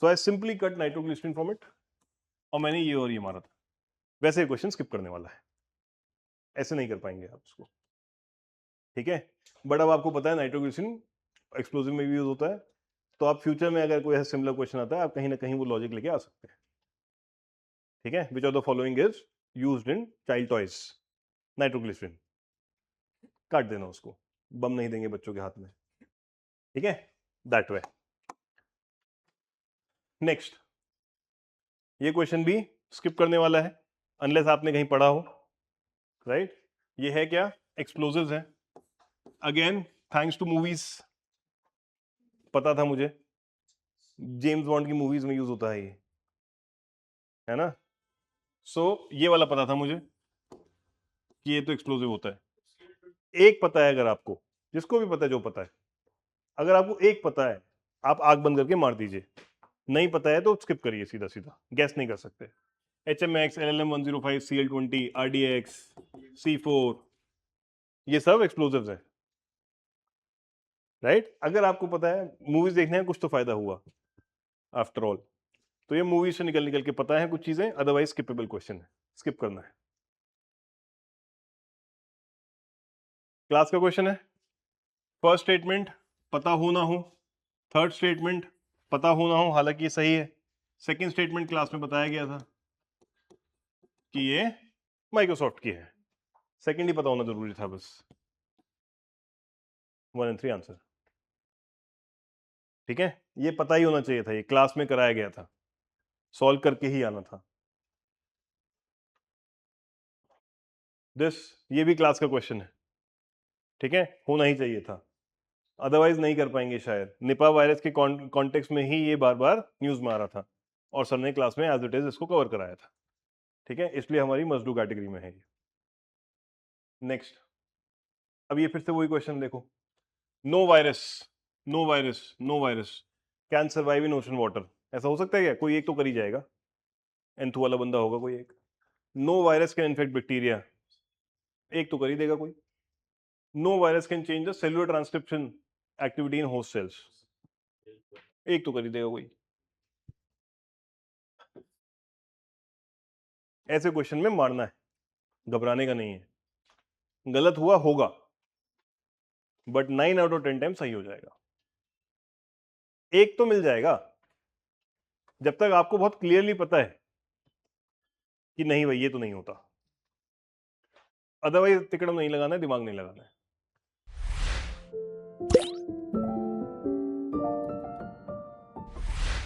So I simply cut nitroglycerin from it, और मैंने ये और ये मारा था। वैसे क्वेश्चन स्किप करने वाला है, ऐसे नहीं कर पाएंगे आप उसको। ठीक है, बट अब आपको पता है नाइट्रोग्लिसरीन एक्सप्लोजिव में भी यूज होता है, तो आप फ्यूचर में अगर कोई ऐसा सिमिलर क्वेश्चन आता है, आप कहीं ना कहीं वो लॉजिक लेके आ सकते हैं। ठीक है, which of the following is used in child toys? Nitroglycerin, काट देना उसको, बम नहीं देंगे बच्चों के हाथ में। ठीक है, दैट वे। नेक्स्ट, ये क्वेश्चन भी स्किप करने वाला है अनलेस आपने कहीं पढ़ा हो, राइट? ये है क्या? एक्सप्लोजिव्स है। अगेन थैंक्स टू मूवीज, पता था मुझे, जेम्स बॉन्ड की मूवीज में यूज होता है ये, है ना? सो ये वाला पता था मुझे कि ये तो एक्सप्लोजिव होता है। एक पता है, अगर आपको, जिसको भी पता है, जो पता है, अगर आपको एक पता है, आप आंख बंद करके मार दीजिए। नहीं पता है तो स्किप करिए, सीधा सीधा गैस नहीं कर सकते। HMX, LLM-105, CL-20, RDX, C4, ये सब एक्सप्लोजिव्स है, राइट? अगर आपको पता है, मूवीज देखने का कुछ तो फायदा हुआ आफ्टर ऑल। तो ये मूवीज से निकल निकल के पता है कुछ चीजें, अदरवाइज स्किपेबल क्वेश्चन है, स्किप करना है। क्लास का क्वेश्चन है, फर्स्ट स्टेटमेंट पता हो ना हो, थर्ड स्टेटमेंट पता हो ना हो, हालांकि ये सही है। सेकंड स्टेटमेंट क्लास में बताया गया था कि ये माइक्रोसॉफ्ट की है, सेकंड ही पता होना जरूरी था बस। 1 and 3 आंसर, ठीक है? ये पता ही होना चाहिए था, ये क्लास में कराया गया था, सॉल्व करके ही आना था। दिस, ये भी क्लास का क्वेश्चन है, ठीक है? होना ही चाहिए था, अदरवाइज नहीं कर पाएंगे शायद। निपा वायरस के कॉन्टेक्स्ट में ही ये बार बार न्यूज में आ रहा था, और सर ने क्लास में एज इट इज इसको कवर कराया था, ठीक है? इसलिए हमारी मस्ट डू कैटेगरी में है ये। नेक्स्ट, अब ये फिर से वही क्वेश्चन देखो, no virus, no virus, no virus can survive in ocean water, ऐसा हो सकता है क्या? कोई एक तो कर ही जाएगा, एंथू वाला बंदा होगा कोई एक। No virus can infect bacteria, एक तो कर ही देगा कोई। No virus can change the cellular transcription activity in host cells, एक तो कर ही देगा कोई। ऐसे क्वेश्चन में मारना है, घबराने का नहीं है। गलत हुआ होगा, बट 9 आउट ऑफ 10 टाइम सही हो जाएगा, एक तो मिल जाएगा, जब तक आपको बहुत क्लियरली पता है कि नहीं भाई ये तो नहीं होता। अदरवाइज तिकड़म नहीं लगाना है, दिमाग नहीं लगाना है।